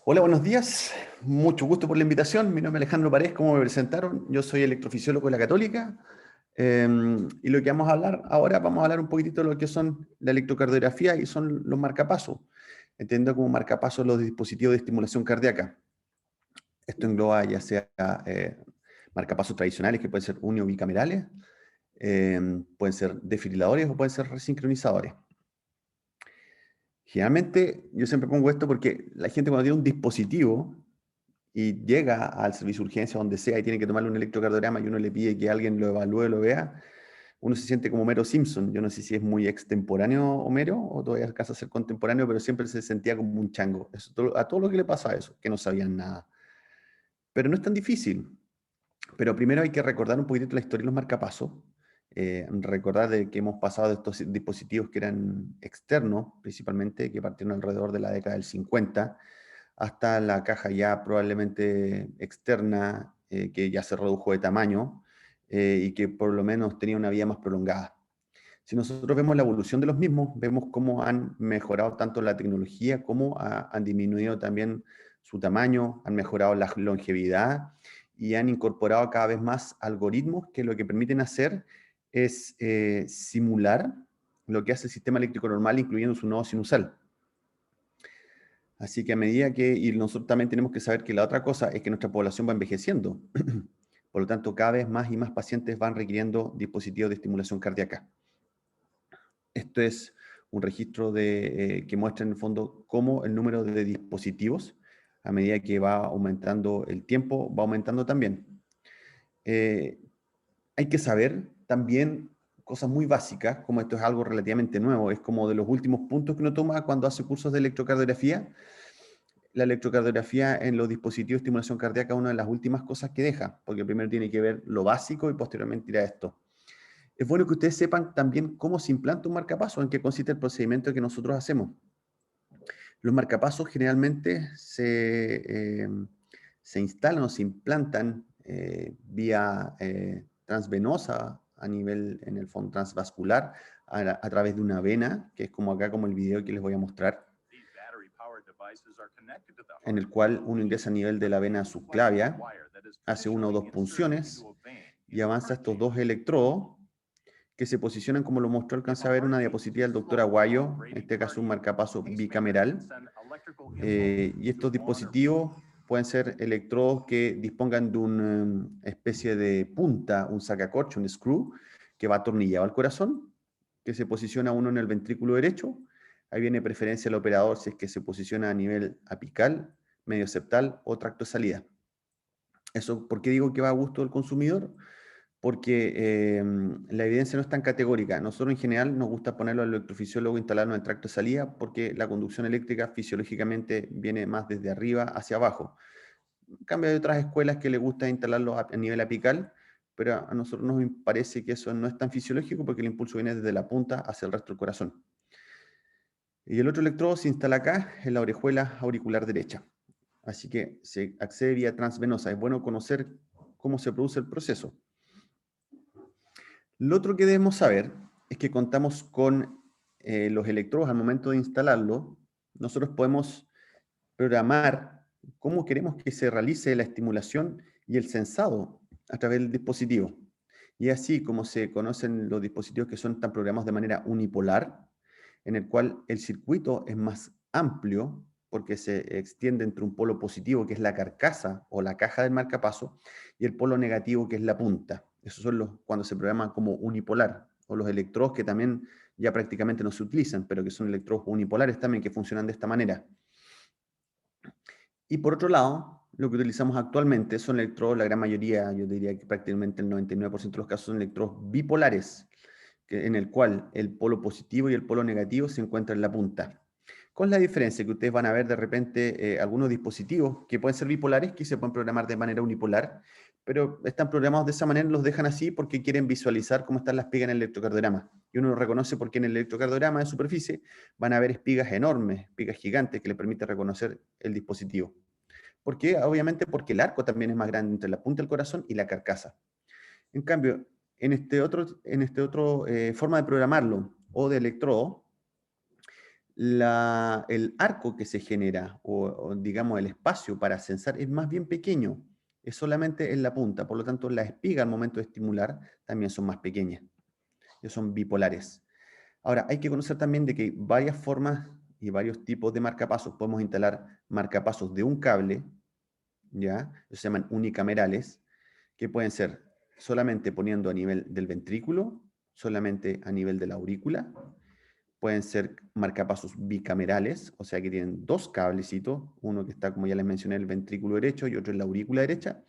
Hola, buenos días. Mucho gusto por la invitación. Mi nombre es Alejandro Paredes, como me presentaron. Yo soy electrofisiólogo de la Católica. Y lo que vamos a hablar ahora, vamos a hablar un poquitito de lo que son la electrocardiografía y son los marcapasos. Entiendo como marcapasos los dispositivos de estimulación cardíaca. Esto engloba ya sea marcapasos tradicionales, que pueden ser uni o bicamerales, pueden ser desfibriladores o pueden ser resincronizadores. Generalmente, yo siempre pongo esto porque la gente cuando tiene un dispositivo y llega al servicio de urgencia, donde sea, y tiene que tomarle un electrocardiograma y uno le pide que alguien lo evalúe, lo vea, uno se siente como Homero Simpson. Yo no sé si es muy extemporáneo Homero o todavía alcanza a ser contemporáneo, pero siempre se sentía como un chango. A todo lo que le pasa a eso, que no sabían nada. Pero no es tan difícil. Pero primero hay que recordar un poquitito la historia de los marcapasos. Recordar de que hemos pasado de estos dispositivos que eran externos, principalmente, que partieron alrededor de la década del 50, hasta la caja ya probablemente externa, que ya se redujo de tamaño y que por lo menos tenía una vida más prolongada. Si nosotros vemos la evolución de los mismos, vemos cómo han mejorado tanto la tecnología como han disminuido también su tamaño, han mejorado la longevidad y han incorporado cada vez más algoritmos que lo que permiten hacer es simular lo que hace el sistema eléctrico normal, incluyendo su nodo sinusal. Así que a medida que, y nosotros también tenemos que saber que la otra cosa es que nuestra población va envejeciendo. Por lo tanto, cada vez más y más pacientes van requiriendo dispositivos de estimulación cardíaca. Esto es un registro que muestra en el fondo cómo el número de dispositivos, a medida que va aumentando el tiempo, va aumentando también. Eh, Hay que saber también cosas muy básicas, como esto es algo relativamente nuevo, es como de los últimos puntos que uno toma cuando hace cursos de electrocardiografía. La electrocardiografía en los dispositivos de estimulación cardíaca es una de las últimas cosas que deja, porque primero tiene que ver lo básico y posteriormente ir a esto. Es bueno que ustedes sepan también cómo se implanta un marcapaso, en qué consiste el procedimiento que nosotros hacemos. Los marcapasos generalmente se instalan o se implantan vía transvenosa a nivel, en el fondo, transvascular, a través de una vena, que es como acá, como el video que les voy a mostrar, en el cual uno ingresa a nivel de la vena subclavia, hace una o dos punciones y avanza estos dos electrodos que se posicionan como lo mostró, alcancé a ver una diapositiva del doctor Aguayo, en este caso un marcapaso bicameral, y estos dispositivos pueden ser electrodos que dispongan de una especie de punta, un sacacorcho, un screw, que va atornillado al corazón, que se posiciona uno en el ventrículo derecho. Ahí viene preferencia el operador si es que se posiciona a nivel apical, medio septal o tracto de salida. Eso, ¿por qué digo que va a gusto del consumidor? Porque la evidencia no es tan categórica. Nosotros en general nos gusta ponerlo al electrofisiólogo, instalarlo en el tracto de salida, porque la conducción eléctrica fisiológicamente viene más desde arriba hacia abajo. En cambio, hay otras escuelas que les gusta instalarlo a nivel apical, pero a nosotros nos parece que eso no es tan fisiológico porque el impulso viene desde la punta hacia el resto del corazón. Y el otro electrodo se instala acá, en la orejuela auricular derecha. Así que se accede vía transvenosa. Es bueno conocer cómo se produce el proceso. Lo otro que debemos saber es que contamos con los electrodos al momento de instalarlo. Nosotros podemos programar cómo queremos que se realice la estimulación y el sensado a través del dispositivo. Y así como se conocen los dispositivos que son tan programados de manera unipolar, en el cual el circuito es más amplio porque se extiende entre un polo positivo, que es la carcasa o la caja del marcapaso, y el polo negativo, que es la punta. Esos son los cuando se programan como unipolar, o los electrodos que también ya prácticamente no se utilizan, pero que son electrodos unipolares también que funcionan de esta manera. Y por otro lado, lo que utilizamos actualmente son electrodos, la gran mayoría, yo diría que prácticamente el 99% de los casos son electrodos bipolares, en el cual el polo positivo y el polo negativo se encuentran en la punta. ¿Cuál es la diferencia? Que ustedes van a ver de repente algunos dispositivos que pueden ser bipolares, que se pueden programar de manera unipolar, pero están programados de esa manera, los dejan así porque quieren visualizar cómo están las espigas en el electrocardiograma. Y uno lo reconoce porque en el electrocardiograma de superficie van a haber espigas enormes, espigas gigantes que le permiten reconocer el dispositivo. ¿Por qué? Obviamente porque el arco también es más grande entre la punta del corazón y la carcasa. En cambio, en este otro forma de programarlo o de electrodo, el arco que se genera, o digamos el espacio para sensar, es más bien pequeño, es solamente en la punta, por lo tanto las espigas al momento de estimular también son más pequeñas, ellos son bipolares. Ahora, hay que conocer también de que hay varias formas y varios tipos de marcapasos. Podemos instalar marcapasos de un cable, ¿ya? Se llaman unicamerales, que pueden ser solamente poniendo a nivel del ventrículo, solamente a nivel de la aurícula. Pueden ser marcapasos bicamerales, o sea que tienen dos cablecitos, uno que está, como ya les mencioné, en el ventrículo derecho y otro en la aurícula derecha,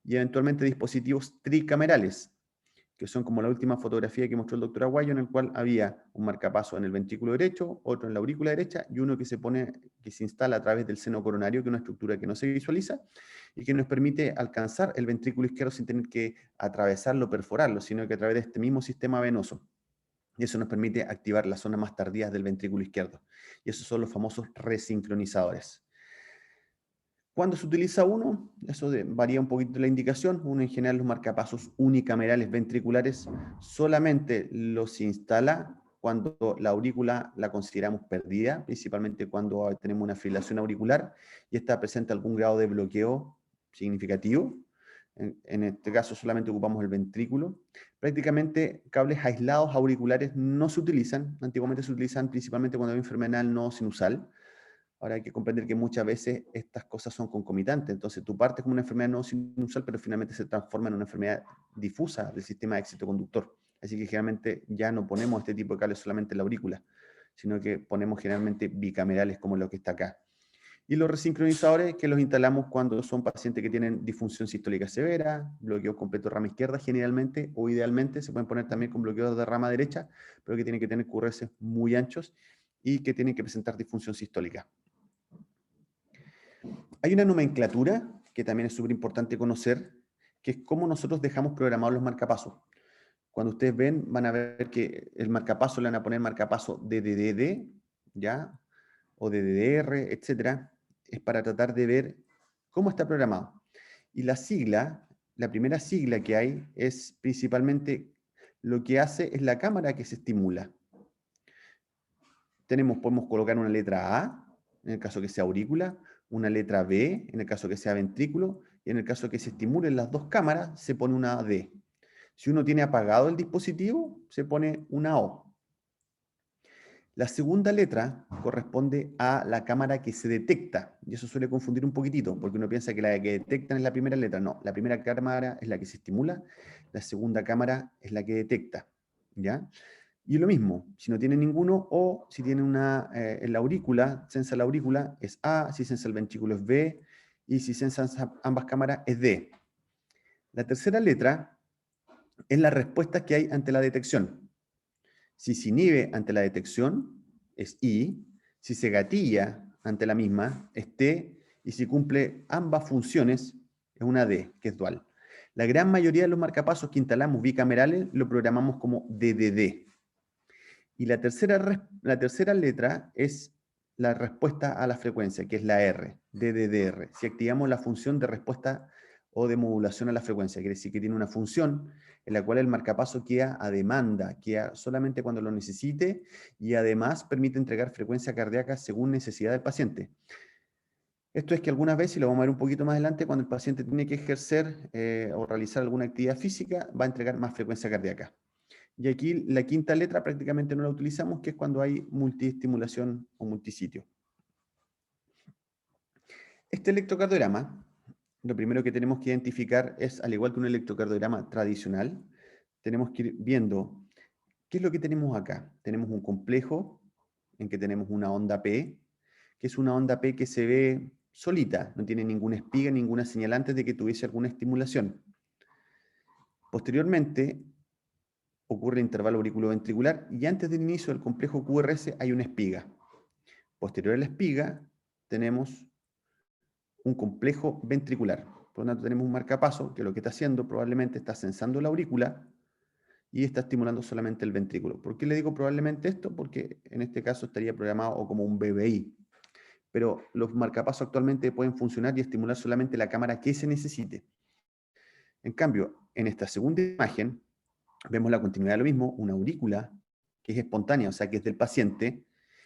y eventualmente dispositivos tricamerales, que son como la última fotografía que mostró el doctor Aguayo, en el cual había un marcapaso en el ventrículo derecho, otro en la aurícula derecha, y uno que se instala a través del seno coronario, que es una estructura que no se visualiza, y que nos permite alcanzar el ventrículo izquierdo sin tener que atravesarlo, perforarlo, sino que a través de este mismo sistema venoso. Y eso nos permite activar las zonas más tardías del ventrículo izquierdo. Y esos son los famosos resincronizadores. ¿Cuándo se utiliza uno? Eso varía un poquito la indicación. Uno en general los marcapasos unicamerales ventriculares solamente los instala cuando la aurícula la consideramos perdida, principalmente cuando tenemos una fibrilación auricular y está presente algún grado de bloqueo significativo. En este caso solamente ocupamos el ventrículo. Prácticamente cables aislados auriculares no se utilizan. Antiguamente se utilizan principalmente cuando hay enfermedad no sinusal. Ahora hay que comprender que muchas veces estas cosas son concomitantes. Entonces tú partes como una enfermedad no sinusal, pero finalmente se transforma en una enfermedad difusa del sistema de éxito conductor. Así que generalmente ya no ponemos este tipo de cables solamente en la aurícula, sino que ponemos generalmente bicamerales como lo que está acá. Y los resincronizadores que los instalamos cuando son pacientes que tienen disfunción sistólica severa, bloqueo completo de rama izquierda generalmente, o idealmente se pueden poner también con bloqueos de rama derecha, pero que tienen que tener QRS muy anchos y que tienen que presentar disfunción sistólica. Hay una nomenclatura que también es súper importante conocer, que es cómo nosotros dejamos programados los marcapasos. Cuando ustedes ven, van a ver que el marcapaso le van a poner marcapaso DDD, ¿ya? O DDR, etcétera. Es para tratar de ver cómo está programado. Y la sigla, la primera sigla que hay, es principalmente lo que hace es la cámara que se estimula. Podemos colocar una letra A, en el caso que sea aurícula, una letra B, en el caso que sea ventrículo, y en el caso que se estimulen las dos cámaras, se pone una D. Si uno tiene apagado el dispositivo, se pone una O. La segunda letra corresponde a la cámara que se detecta, y eso suele confundir un poquitito, porque uno piensa que la que detectan es la primera letra. No, la primera cámara es la que se estimula, la segunda cámara es la que detecta, ¿ya? Y lo mismo, si no tiene ninguno, o si tiene una en la aurícula, sensa la aurícula, es A, si sensa el ventrículo es B, y si sensa ambas cámaras es D. La tercera letra es la respuesta que hay ante la detección. Si se inhibe ante la detección, es I, si se gatilla ante la misma, es T, y si cumple ambas funciones, es una D, que es dual. La gran mayoría de los marcapasos que instalamos bicamerales lo programamos como DDD. Y la tercera letra es la respuesta a la frecuencia, que es la R, DDR. Si activamos la función de respuesta o de modulación a la frecuencia, quiere decir que tiene una función en la cual el marcapaso queda a demanda, queda solamente cuando lo necesite y además permite entregar frecuencia cardíaca según necesidad del paciente. Esto es que algunas veces, y lo vamos a ver un poquito más adelante, cuando el paciente tiene que ejercer o realizar alguna actividad física, va a entregar más frecuencia cardíaca. Y aquí la quinta letra prácticamente no la utilizamos, que es cuando hay multiestimulación o multisitio. Este electrocardiograma, lo primero que tenemos que identificar es, al igual que un electrocardiograma tradicional, tenemos que ir viendo qué es lo que tenemos acá. Tenemos un complejo en que tenemos una onda P, que es una onda P que se ve solita, no tiene ninguna espiga, ninguna señal antes de que tuviese alguna estimulación. Posteriormente, ocurre el intervalo auriculoventricular y antes del inicio del complejo QRS hay una espiga. Posterior a la espiga tenemos un complejo ventricular. Por lo tanto tenemos un marcapaso que lo que está haciendo probablemente está sensando la aurícula y está estimulando solamente el ventrículo. ¿Por qué le digo probablemente esto? Porque en este caso estaría programado o como un BBI. Pero los marcapasos actualmente pueden funcionar y estimular solamente la cámara que se necesite. En cambio, en esta segunda imagen vemos la continuidad de lo mismo, una aurícula que es espontánea, o sea, que es del paciente,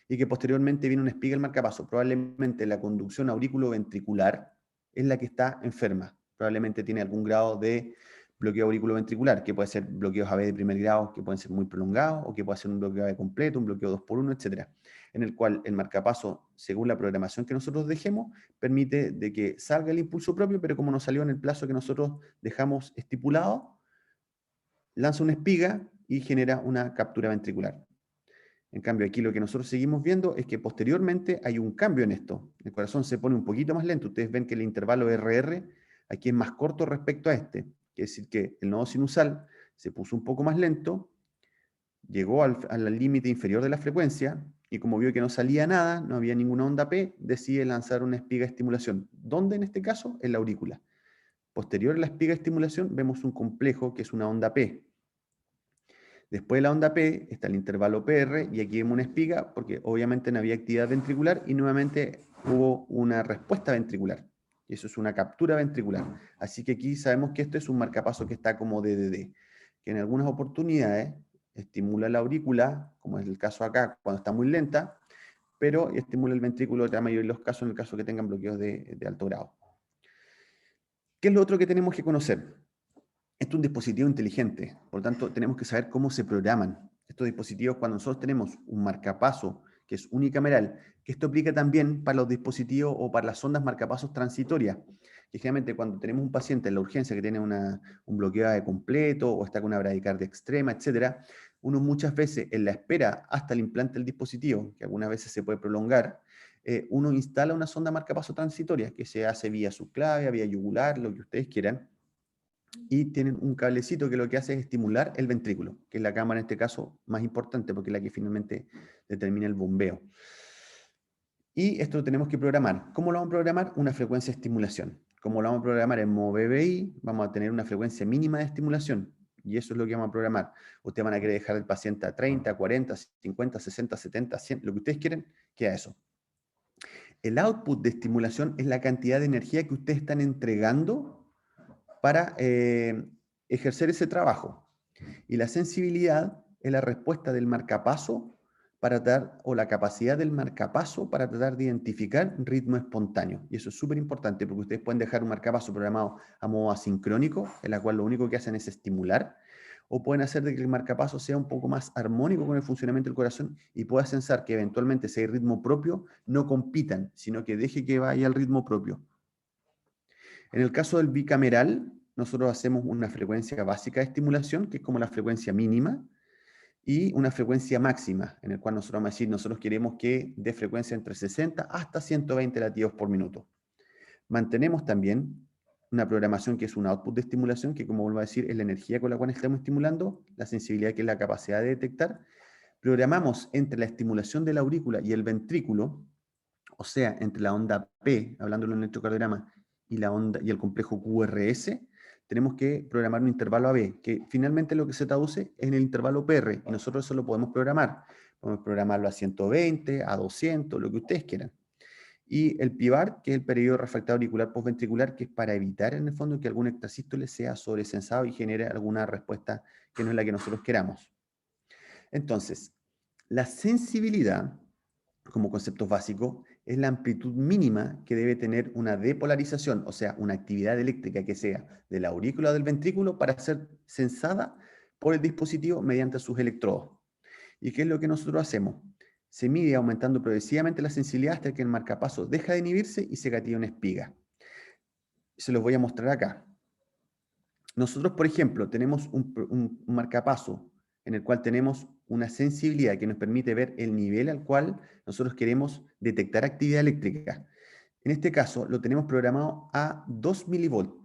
y que posteriormente viene una espiga al marcapaso. Probablemente la conducción aurículo-ventricular es la que está enferma. Probablemente tiene algún grado de bloqueo auriculoventricular, que puede ser bloqueos AB de primer grado, que pueden ser muy prolongados, o que puede ser un bloqueo AB completo, un bloqueo 2x1, etc. En el cual el marcapaso, según la programación que nosotros dejemos, permite de que salga el impulso propio, pero como no salió en el plazo que nosotros dejamos estipulado, lanza una espiga y genera una captura ventricular. En cambio, aquí lo que nosotros seguimos viendo es que posteriormente hay un cambio en esto. El corazón se pone un poquito más lento. Ustedes ven que el intervalo RR aquí es más corto respecto a este. Quiere decir que el nodo sinusal se puso un poco más lento, llegó al límite inferior de la frecuencia y como vio que no salía nada, no había ninguna onda P, decide lanzar una espiga de estimulación. ¿Dónde en este caso? En la aurícula. Posterior a la espiga de estimulación vemos un complejo que es una onda P. Después de la onda P está el intervalo PR y aquí vemos una espiga porque obviamente no había actividad ventricular y nuevamente hubo una respuesta ventricular. Y eso es una captura ventricular. Así que aquí sabemos que esto es un marcapaso que está como DDD, que en algunas oportunidades estimula la aurícula, como es el caso acá, cuando está muy lenta, pero estimula el ventrículo en la mayoría de los casos, en el caso que tengan bloqueos de alto grado. ¿Qué es lo otro que tenemos que conocer? Esto es un dispositivo inteligente, por lo tanto tenemos que saber cómo se programan estos dispositivos cuando nosotros tenemos un marcapaso que es unicameral, que esto aplica también para los dispositivos o para las ondas marcapasos transitorias, que generalmente cuando tenemos un paciente en la urgencia que tiene un bloqueo de completo o está con una bradicardia extrema, etc., uno muchas veces en la espera hasta el implante del dispositivo, que algunas veces se puede prolongar, uno instala una sonda marcapaso transitoria que se hace vía subclavia, vía yugular, lo que ustedes quieran, y tienen un cablecito que lo que hace es estimular el ventrículo, que es la cámara en este caso más importante porque es la que finalmente determina el bombeo. Y esto lo tenemos que programar. ¿Cómo lo vamos a programar? Una frecuencia de estimulación. Como lo vamos a programar en modo BBI, vamos a tener una frecuencia mínima de estimulación. Y eso es lo que vamos a programar. Ustedes van a querer dejar al paciente a 30, 40, 50, 60, 70, 100, lo que ustedes quieren, queda eso. El output de estimulación es la cantidad de energía que ustedes están entregando para ejercer ese trabajo. Y la sensibilidad es la respuesta del marcapaso para tratar, o la capacidad del marcapaso para tratar de identificar ritmo espontáneo. Y eso es súper importante porque ustedes pueden dejar un marcapaso programado a modo asincrónico, en la cual lo único que hacen es estimular, o pueden hacer de que el marcapaso sea un poco más armónico con el funcionamiento del corazón y pueda sensar que eventualmente si hay ritmo propio, no compitan, sino que deje que vaya al ritmo propio. En el caso del bicameral, nosotros hacemos una frecuencia básica de estimulación, que es como la frecuencia mínima, y una frecuencia máxima, en el cual nosotros vamos a decir, nosotros queremos que dé frecuencia entre 60 hasta 120 latidos por minuto. Mantenemos también una programación que es un output de estimulación, que como vuelvo a decir, es la energía con la cual estamos estimulando, la sensibilidad que es la capacidad de detectar. Programamos entre la estimulación de la aurícula y el ventrículo, o sea, entre la onda P, hablando de un electrocardiograma, y la onda y el complejo QRS, tenemos que programar un intervalo AB, que finalmente lo que se traduce es en el intervalo PR, y nosotros eso lo podemos programar. Podemos programarlo a 120, a 200, lo que ustedes quieran. Y el PIVAR, que es el periodo refractario auricular postventricular, que es para evitar en el fondo que algún extrasístole sea sobresensado y genere alguna respuesta que no es la que nosotros queramos. Entonces, la sensibilidad, como concepto básico, es la amplitud mínima que debe tener una depolarización, o sea, una actividad eléctrica que sea de la aurícula o del ventrículo para ser sensada por el dispositivo mediante sus electrodos. ¿Y qué es lo que nosotros hacemos? Se mide aumentando progresivamente la sensibilidad hasta que el marcapaso deja de inhibirse y se gatilla una espiga. Se los voy a mostrar acá. Nosotros, por ejemplo, tenemos un marcapaso en el cual tenemos una sensibilidad que nos permite ver el nivel al cual nosotros queremos detectar actividad eléctrica. En este caso, lo tenemos programado a 2 milivolts.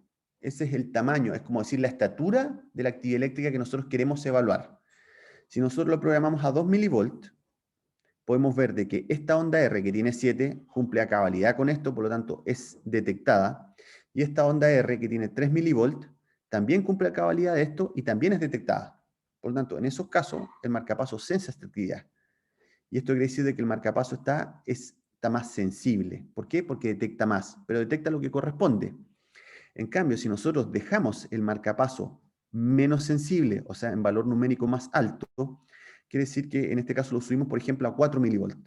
Ese es el tamaño, es como decir la estatura de la actividad eléctrica que nosotros queremos evaluar. Si nosotros lo programamos a 2 milivolts, podemos ver de que esta onda R que tiene 7 cumple a cabalidad con esto, por lo tanto es detectada, y esta onda R que tiene 3 milivolts también cumple a cabalidad de esto y también es detectada. Por lo tanto, en esos casos, el marcapaso sensa esta actividad. Y esto quiere decir de que el marcapaso está más sensible. ¿Por qué? Porque detecta más, pero detecta lo que corresponde. En cambio, si nosotros dejamos el marcapaso menos sensible, o sea, en valor numérico más alto, quiere decir que en este caso lo subimos, por ejemplo, a 4 milivolts.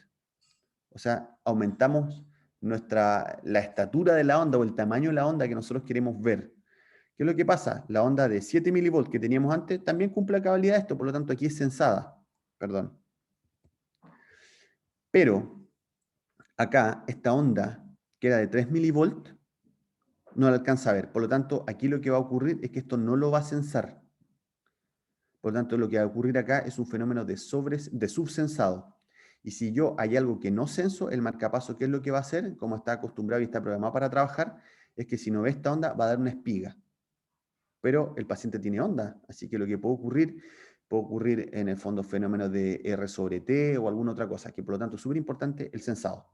O sea, aumentamos la estatura de la onda o el tamaño de la onda que nosotros queremos ver. ¿Qué es lo que pasa? La onda de 7 milivolts que teníamos antes también cumple la cabalidad de esto, por lo tanto aquí es sensada. Perdón. Pero acá, esta onda, que era de 3 milivolts, no la alcanza a ver. Por lo tanto, aquí lo que va a ocurrir es que esto no lo va a censar. Por lo tanto, lo que va a ocurrir acá es un fenómeno de subsensado. Y si yo hay algo que no censo, el marcapaso, ¿qué es lo que va a hacer? Como está acostumbrado y está programado para trabajar, es que si no ve esta onda, va a dar una espiga. Pero el paciente tiene onda, así que lo que puede ocurrir en el fondo fenómenos de R sobre T o alguna otra cosa, que por lo tanto es súper importante el sensado.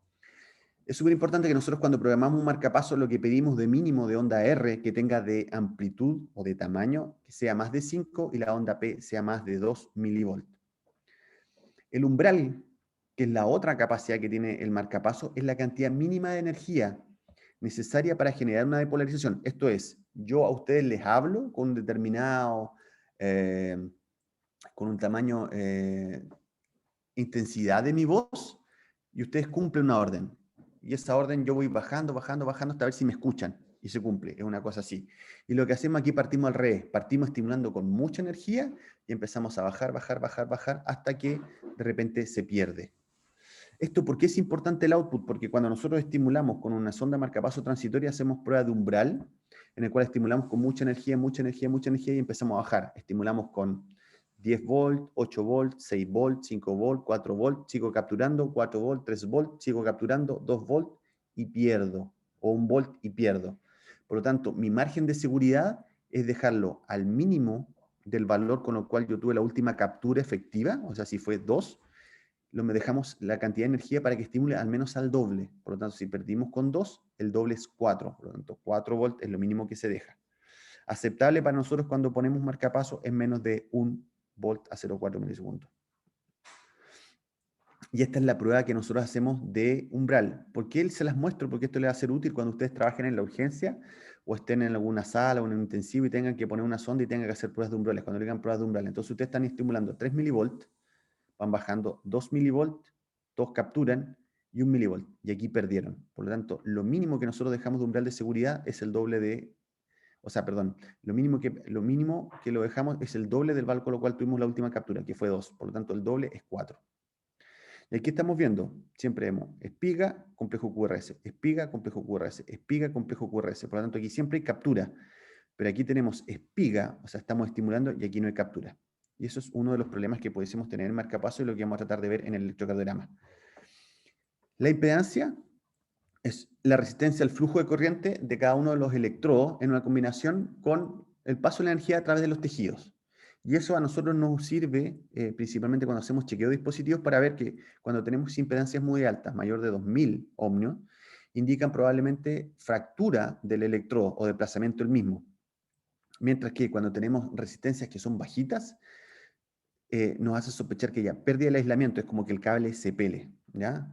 Es súper importante que nosotros cuando programamos un marcapaso lo que pedimos de mínimo de onda R que tenga de amplitud o de tamaño que sea más de 5 y la onda P sea más de 2 milivolts. El umbral, que es la otra capacidad que tiene el marcapaso, es la cantidad mínima de energía necesaria para generar una depolarización. Esto es, yo a ustedes les hablo con un determinado, con un tamaño, intensidad de mi voz, y ustedes cumplen una orden. Y esa orden yo voy bajando, bajando, bajando hasta ver si me escuchan. Y se cumple, es una cosa así. Y lo que hacemos aquí partimos al revés, partimos estimulando con mucha energía y empezamos a bajar, bajar, bajar, bajar, hasta que de repente se pierde. ¿Esto por qué es importante el output? Porque cuando nosotros estimulamos con una sonda marcapaso transitoria, hacemos prueba de umbral, en el cual estimulamos con mucha energía, mucha energía, mucha energía y empezamos a bajar. Estimulamos con 10 volt, 8 volt, 6 volt, 5 volt, 4 volt, sigo capturando, 4 volt, 3 volt, sigo capturando, 2 volt y pierdo, o 1 volt y pierdo. Por lo tanto, mi margen de seguridad es dejarlo al mínimo del valor con el cual yo tuve la última captura efectiva, o sea, si fue 2, me dejamos la cantidad de energía para que estimule al menos al doble. Por lo tanto, si perdimos con 2, el doble es 4. Por lo tanto, 4 volts es lo mínimo que se deja. Aceptable para nosotros cuando ponemos marcapaso es menos de 1 volt a 0,4 milisegundos. Y esta es la prueba que nosotros hacemos de umbral. ¿Por qué se las muestro? Porque esto les va a ser útil cuando ustedes trabajen en la urgencia o estén en alguna sala o en un intensivo y tengan que poner una sonda y tengan que hacer pruebas de umbrales. Cuando le digan pruebas de umbral, entonces ustedes están estimulando 3 milivolts, van bajando 2 milivolts, todos capturan y 1 milivolt. Y aquí perdieron. Por lo tanto, lo mínimo que nosotros dejamos de umbral de seguridad es el doble de, o sea, perdón, lo mínimo que lo dejamos es el doble del valor con lo cual tuvimos la última captura, que fue 2. Por lo tanto, el doble es 4. Y aquí estamos viendo, siempre vemos espiga, complejo QRS, espiga, complejo QRS, espiga, complejo QRS. Por lo tanto, aquí siempre hay captura. Pero aquí tenemos espiga, o sea, estamos estimulando y aquí no hay captura. Y eso es uno de los problemas que pudiésemos tener en marcapaso y lo que vamos a tratar de ver en el electrocardiograma. La impedancia es la resistencia al flujo de corriente de cada uno de los electrodos en una combinación con el paso de la energía a través de los tejidos. Y eso a nosotros nos sirve principalmente cuando hacemos chequeo de dispositivos para ver que cuando tenemos impedancias muy altas, mayor de 2000 ohmios, indican probablemente fractura del electrodo o desplazamiento del mismo. Mientras que cuando tenemos resistencias que son bajitas, nos hace sospechar que ya pérdida el aislamiento, es como que el cable se pele, ¿ya?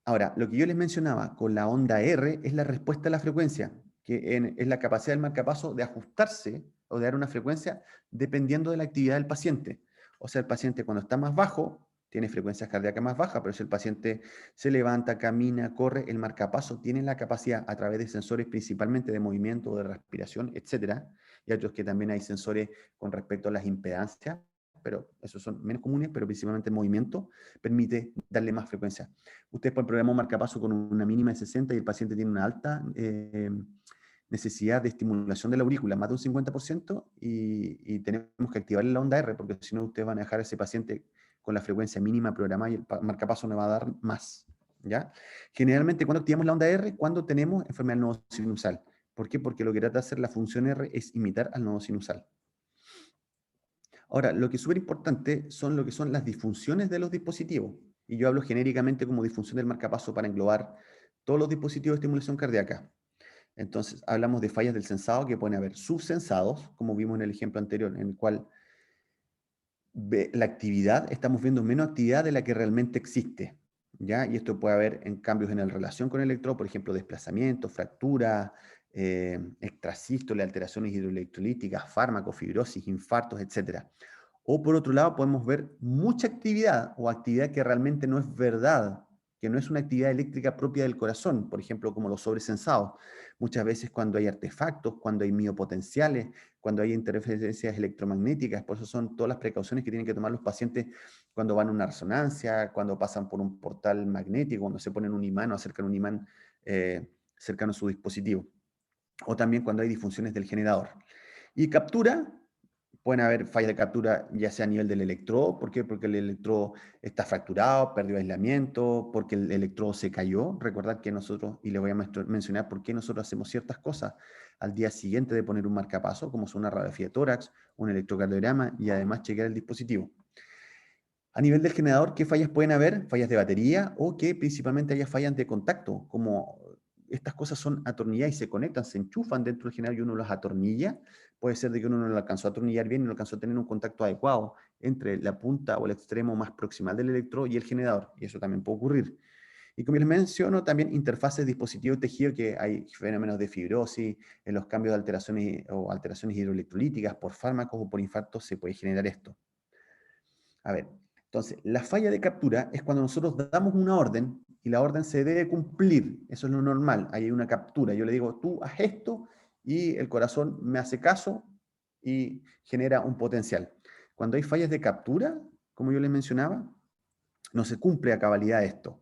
Ahora, lo que yo les mencionaba con la onda R es la respuesta a la frecuencia, que es la capacidad del marcapaso de ajustarse o de dar una frecuencia dependiendo de la actividad del paciente. O sea, el paciente cuando está más bajo tiene frecuencias cardíacas más bajas, pero si el paciente se levanta, camina, corre, el marcapaso tiene la capacidad a través de sensores principalmente de movimiento o de respiración, etcétera, y otros que también hay sensores con respecto a las impedancias, pero esos son menos comunes, pero principalmente el movimiento permite darle más frecuencia. Ustedes pueden programar un marcapaso con una mínima de 60 y el paciente tiene una alta necesidad de estimulación de la aurícula, más de un 50%, y tenemos que activarle la onda R, porque si no ustedes van a dejar a ese paciente con la frecuencia mínima programada y el marcapaso no va a dar más. ¿Ya? Generalmente, cuando activamos la onda R, cuando tenemos enfermedad del nodo sinusal. ¿Por qué? Porque lo que trata de hacer la función R es imitar al nodo sinusal. Ahora, lo que es súper importante son lo que son las disfunciones de los dispositivos. Y yo hablo genéricamente como disfunción del marcapaso para englobar todos los dispositivos de estimulación cardíaca. Entonces, hablamos de fallas del sensado que pueden haber subsensados, como vimos en el ejemplo anterior, en el cual la actividad, estamos viendo menos actividad de la que realmente existe. ¿Ya? Y esto puede haber en cambios en la relación con el electrodo, por ejemplo, desplazamiento, fractura, extrasístole, alteraciones hidroelectrolíticas, fármacos, fibrosis, infartos, etc. O por otro lado, podemos ver mucha actividad o actividad que realmente no es verdad que no es una actividad eléctrica propia del corazón, por ejemplo, como los sobresensados. Muchas veces cuando hay artefactos, cuando hay miopotenciales, cuando hay interferencias electromagnéticas, por eso son todas las precauciones que tienen que tomar los pacientes cuando van a una resonancia, cuando pasan por un portal magnético, cuando se ponen un imán o acercan un imán cercano a su dispositivo, o también cuando hay disfunciones del generador. Y captura, pueden haber fallas de captura ya sea a nivel del electrodo. ¿Por qué? Porque el electrodo está fracturado, perdió aislamiento, porque el electrodo se cayó. Recordad que nosotros, y les voy a mencionar por qué nosotros hacemos ciertas cosas al día siguiente de poner un marcapaso, como son una radiografía de tórax, un electrocardiograma y además chequear el dispositivo. A nivel del generador, ¿qué fallas pueden haber? Fallas de batería o que principalmente haya fallas de contacto, como estas cosas son atornilladas y se conectan, se enchufan dentro del generador y uno los atornilla. Puede ser de que uno no lo alcanzó a atornillar bien y no alcanzó a tener un contacto adecuado entre la punta o el extremo más proximal del electrodo y el generador, y eso también puede ocurrir. Y como les menciono, también interfaces dispositivo-tejido, que hay fenómenos de fibrosis, en los cambios de alteraciones o alteraciones hidroelectrolíticas por fármacos o por infartos se puede generar esto. A ver, entonces, la falla de captura es cuando nosotros damos una orden y la orden se debe cumplir. Eso es lo normal. Ahí hay una captura. Yo le digo, tú haz esto y el corazón me hace caso y genera un potencial. Cuando hay fallas de captura, como yo les mencionaba, no se cumple a cabalidad esto.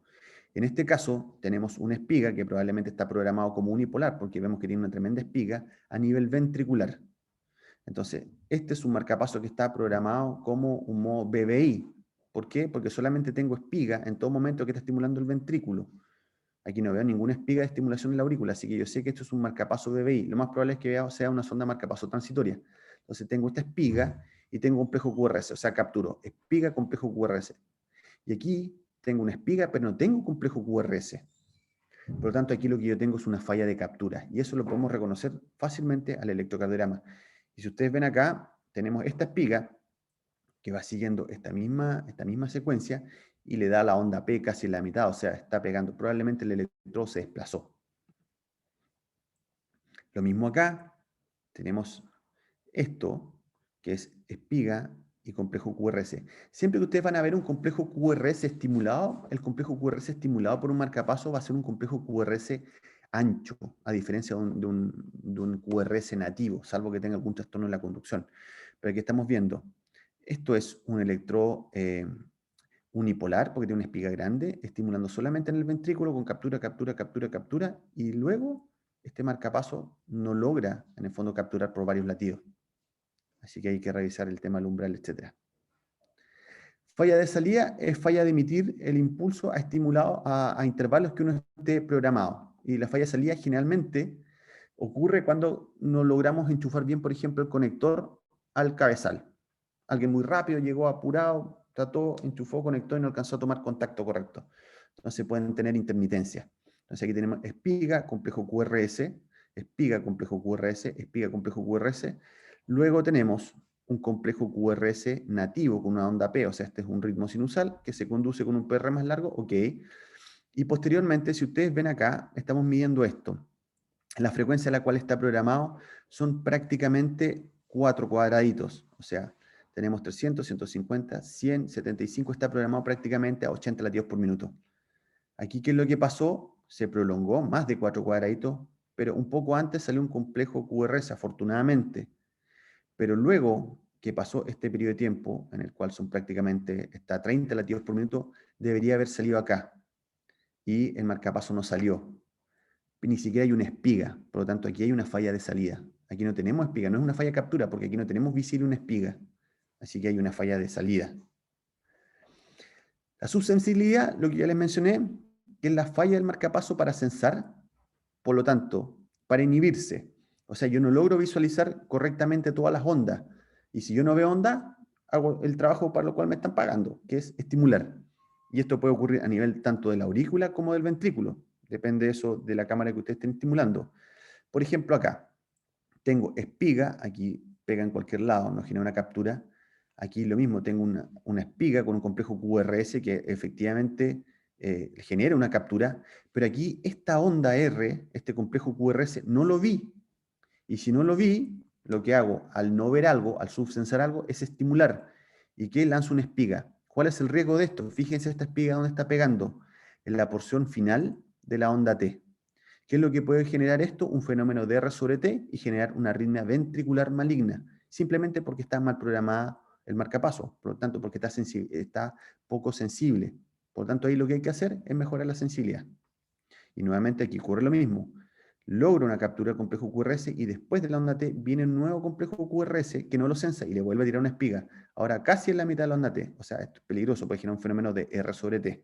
En este caso, tenemos una espiga que probablemente está programado como unipolar, porque vemos que tiene una tremenda espiga a nivel ventricular. Entonces, este es un marcapaso que está programado como un modo BBI. ¿Por qué? Porque solamente tengo espiga en todo momento que está estimulando el ventrículo. Aquí no veo ninguna espiga de estimulación en la aurícula, así que yo sé que esto es un marcapaso BBI. Lo más probable es que sea una sonda marcapaso transitoria. Entonces tengo esta espiga y tengo un complejo QRS, o sea, capturo espiga, complejo QRS. Y aquí tengo una espiga, pero no tengo complejo QRS. Por lo tanto, aquí lo que yo tengo es una falla de captura, y eso lo podemos reconocer fácilmente al electrocardiograma. Y si ustedes ven acá, tenemos esta espiga que va siguiendo esta misma secuencia y le da la onda P casi en la mitad, o sea, está pegando. Probablemente el electrodo se desplazó. Lo mismo acá, tenemos esto, que es espiga y complejo QRS. Siempre que ustedes van a ver un complejo QRS estimulado, el complejo QRS estimulado por un marcapaso va a ser un complejo QRS ancho, a diferencia de un QRS nativo, salvo que tenga algún trastorno en la conducción. Pero aquí estamos viendo, esto es un electrodo unipolar, porque tiene una espiga grande, estimulando solamente en el ventrículo con captura, captura, captura, captura, y luego este marcapaso no logra, en el fondo, capturar por varios latidos. Así que hay que revisar el tema del umbral, etc. Falla de salida es falla de emitir el impulso a intervalos que uno esté programado. Y la falla de salida generalmente ocurre cuando no logramos enchufar bien, por ejemplo, el conector al cabezal. Alguien muy rápido llegó apurado, trató, enchufó, conectó y no alcanzó a tomar contacto correcto. Entonces pueden tener intermitencia. Entonces aquí tenemos espiga, complejo QRS, espiga, complejo QRS, espiga, complejo QRS. Luego tenemos un complejo QRS nativo con una onda P, o sea, este es un ritmo sinusal que se conduce con un PR más largo, ok. Y posteriormente, si ustedes ven acá, estamos midiendo esto. La frecuencia a la cual está programado son prácticamente 4 cuadraditos, o sea, tenemos 300, 150, 100, 75, está programado prácticamente a 80 latidos por minuto. Aquí, ¿qué es lo que pasó? Se prolongó más de 4 cuadraditos, pero un poco antes salió un complejo QRS, afortunadamente. Pero luego que pasó este periodo de tiempo, en el cual son prácticamente, está a 30 latidos por minuto, debería haber salido acá. Y el marcapaso no salió. Ni siquiera hay una espiga, por lo tanto aquí hay una falla de salida. Aquí no tenemos espiga, no es una falla de captura, porque aquí no tenemos visible una espiga. Así que hay una falla de salida. La subsensibilidad, lo que ya les mencioné, que es la falla del marcapaso para censar, por lo tanto, para inhibirse. O sea, yo no logro visualizar correctamente todas las ondas. Y si yo no veo onda, hago el trabajo para lo cual me están pagando, que es estimular. Y esto puede ocurrir a nivel tanto de la aurícula como del ventrículo. Depende de eso, de la cámara que ustedes estén estimulando. Por ejemplo, acá tengo espiga, aquí pega en cualquier lado, no genera una captura. Aquí lo mismo, tengo una espiga con un complejo QRS que efectivamente genera una captura, pero aquí esta onda R, este complejo QRS, no lo vi. Y si no lo vi, lo que hago al no ver algo, al subsensar algo, es estimular. ¿Y qué? Lanzo una espiga. ¿Cuál es el riesgo de esto? Fíjense esta espiga dónde está pegando. en la porción final de la onda T. ¿Qué es lo que puede generar esto? Un fenómeno de R sobre T y generar una arritmia ventricular maligna, simplemente porque está mal programada el marcapaso, por lo tanto, porque está poco sensible. Por lo tanto, ahí lo que hay que hacer es mejorar la sensibilidad. Y nuevamente aquí ocurre lo mismo. Logra una captura del complejo QRS y después de la onda T viene un nuevo complejo QRS que no lo sensa y le vuelve a tirar una espiga. Ahora casi en la mitad de la onda T. O sea, esto es peligroso, puede generar un fenómeno de R sobre T.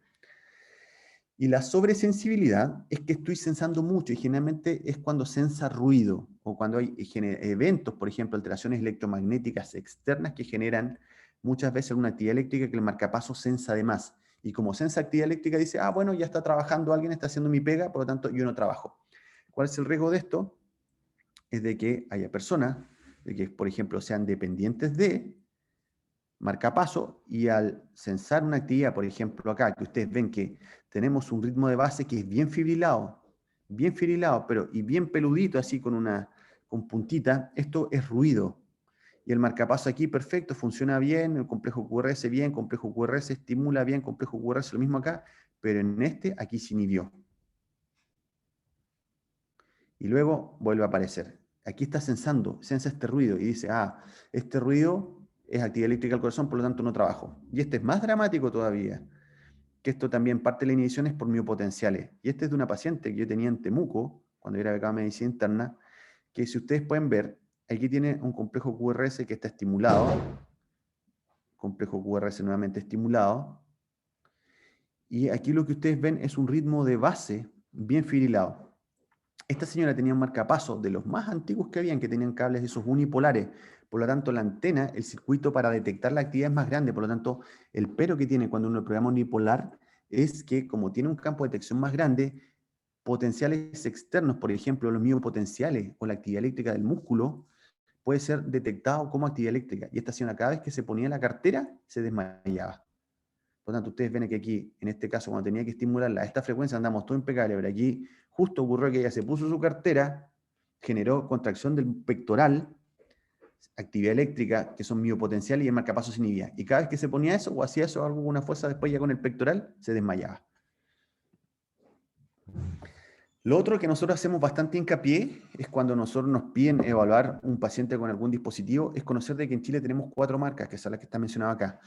Y la sobresensibilidad es que estoy sensando mucho y generalmente es cuando sensa ruido o cuando hay eventos, por ejemplo, alteraciones electromagnéticas externas que generan muchas veces una actividad eléctrica que el marcapaso sensa de más. Y como sensa actividad eléctrica dice, ah, bueno, ya está trabajando alguien, está haciendo mi pega, por lo tanto yo no trabajo. ¿Cuál es el riesgo de esto? Es de que haya personas, de que, por ejemplo, sean dependientes de marcapaso y al censar una actividad, por ejemplo acá, que ustedes ven que tenemos un ritmo de base que es bien fibrilado, pero y bien peludito, así con puntita, esto es ruido. Y el marcapaso aquí, perfecto, funciona bien, el complejo QRS bien, complejo QRS estimula bien, complejo QRS lo mismo acá, pero en este aquí se inhibió. Y luego vuelve a aparecer. Aquí está sensando, sensa este ruido y dice, ah, este ruido es actividad eléctrica del corazón, por lo tanto no trabajo. Y este es más dramático todavía, que esto también parte de la inhibición es por miopotenciales. Y este es de una paciente que yo tenía en Temuco, cuando yo era becado de medicina interna, que si ustedes pueden ver, aquí tiene un complejo QRS que está estimulado, complejo QRS nuevamente estimulado, y aquí lo que ustedes ven es un ritmo de base bien fibrilado. Esta señora tenía un marcapaso de los más antiguos que habían, que tenían cables de esos unipolares. Por lo tanto, la antena, el circuito para detectar la actividad es más grande. Por lo tanto, el pero que tiene cuando uno programa unipolar es que, como tiene un campo de detección más grande, potenciales externos, por ejemplo, los miopotenciales o la actividad eléctrica del músculo, puede ser detectado como actividad eléctrica. Y esta señora, cada vez que se ponía la cartera, se desmayaba. Por lo tanto, ustedes ven que aquí, en este caso, cuando tenía que estimularla a esta frecuencia, andamos todo impecable, pero aquí justo ocurrió que ella se puso su cartera, generó contracción del pectoral, actividad eléctrica, que son miopotenciales, y el marcapaso se inhibía. Y cada vez que se ponía eso o hacía eso, algo con una fuerza después ya con el pectoral, se desmayaba. Lo otro que nosotros hacemos bastante hincapié es cuando nosotros nos piden evaluar un paciente con algún dispositivo, es conocer de que en Chile tenemos 4 marcas, que son las que están mencionadas acá.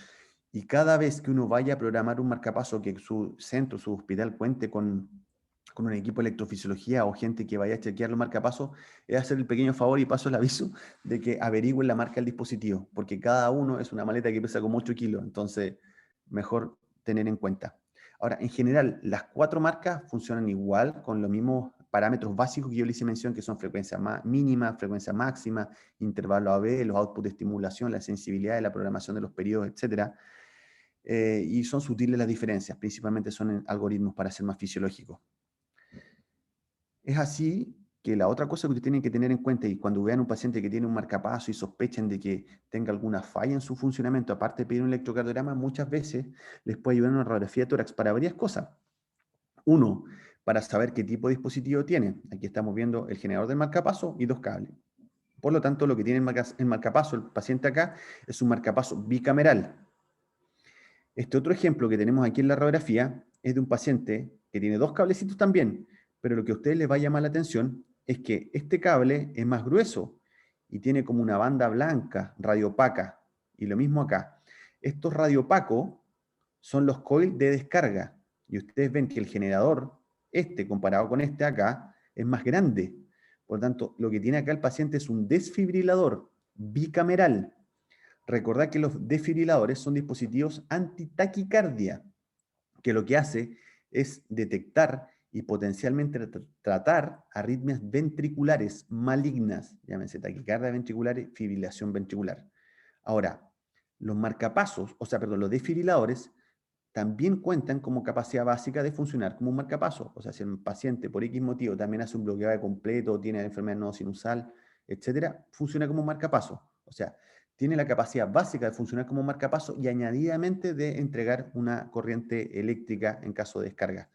Y cada vez que uno vaya a programar un marcapaso, que su centro, su hospital cuente con un equipo de electrofisiología o gente que vaya a chequear los marcapasos, es hacer el pequeño favor y paso el aviso de que averigüen la marca del dispositivo, porque cada uno es una maleta que pesa como 8 kilos, entonces mejor tener en cuenta. Ahora, en general, las 4 marcas funcionan igual, con los mismos parámetros básicos que yo les hice mención, que son frecuencia mínima, frecuencia máxima, intervalo AB, los outputs de estimulación, la sensibilidad de la programación de los periodos, etc. Y son sutiles las diferencias, principalmente son en algoritmos para ser más fisiológicos. Es así que la otra cosa que ustedes tienen que tener en cuenta, y cuando vean un paciente que tiene un marcapaso y sospechen de que tenga alguna falla en su funcionamiento, aparte de pedir un electrocardiograma, muchas veces les puede ayudar una radiografía de tórax para varias cosas. Uno, para saber qué tipo de dispositivo tiene. Aquí estamos viendo el generador del marcapaso y 2 cables. Por lo tanto, lo que tiene el marcapaso, el paciente acá, es un marcapaso bicameral. Este otro ejemplo que tenemos aquí en la radiografía es de un paciente que tiene 2 cablecitos también, pero lo que a ustedes les va a llamar la atención es que este cable es más grueso y tiene como una banda blanca, radiopaca, y lo mismo acá. Estos radiopacos son los coils de descarga, y ustedes ven que el generador, este comparado con este acá, es más grande. Por lo tanto, lo que tiene acá el paciente es un desfibrilador bicameral. Recordad que los desfibriladores son dispositivos antitaquicardia, que lo que hace es detectar y potencialmente tratar arritmias ventriculares malignas, llámense taquicardia ventricular y fibrilación ventricular. Ahora, los marcapasos, los desfibriladores, también cuentan como capacidad básica de funcionar como un marcapaso. O sea, si el paciente por X motivo también hace un bloqueo completo, tiene la enfermedad no sinusal, etcétera, funciona como un marcapaso. O sea, tiene la capacidad básica de funcionar como un marcapaso y añadidamente de entregar una corriente eléctrica en caso de descarga.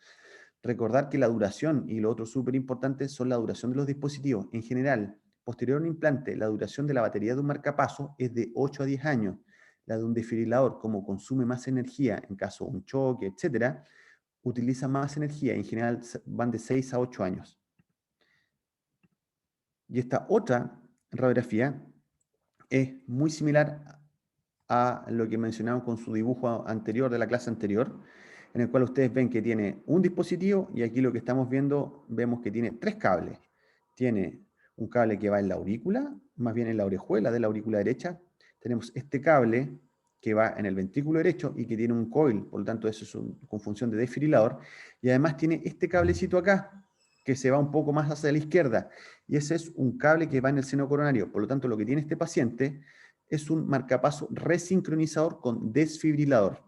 Recordar que la duración, y lo otro súper importante, son la duración de los dispositivos. En general, posterior a un implante, la duración de la batería de un marcapaso es de 8 a 10 años. La de un desfibrilador, como consume más energía en caso de un choque, etcétera, utiliza más energía, en general van de 6 a 8 años. Y esta otra radiografía es muy similar a lo que mencionamos con su dibujo anterior de la clase anterior, en el cual ustedes ven que tiene un dispositivo y aquí lo que estamos viendo, vemos que tiene 3 cables. Tiene un cable que va en la aurícula, más bien en la orejuela de la aurícula derecha. Tenemos este cable que va en el ventrículo derecho y que tiene un coil, por lo tanto eso es con función de desfibrilador. Y además tiene este cablecito acá, que se va un poco más hacia la izquierda. Y ese es un cable que va en el seno coronario. Por lo tanto, lo que tiene este paciente es un marcapaso resincronizador con desfibrilador.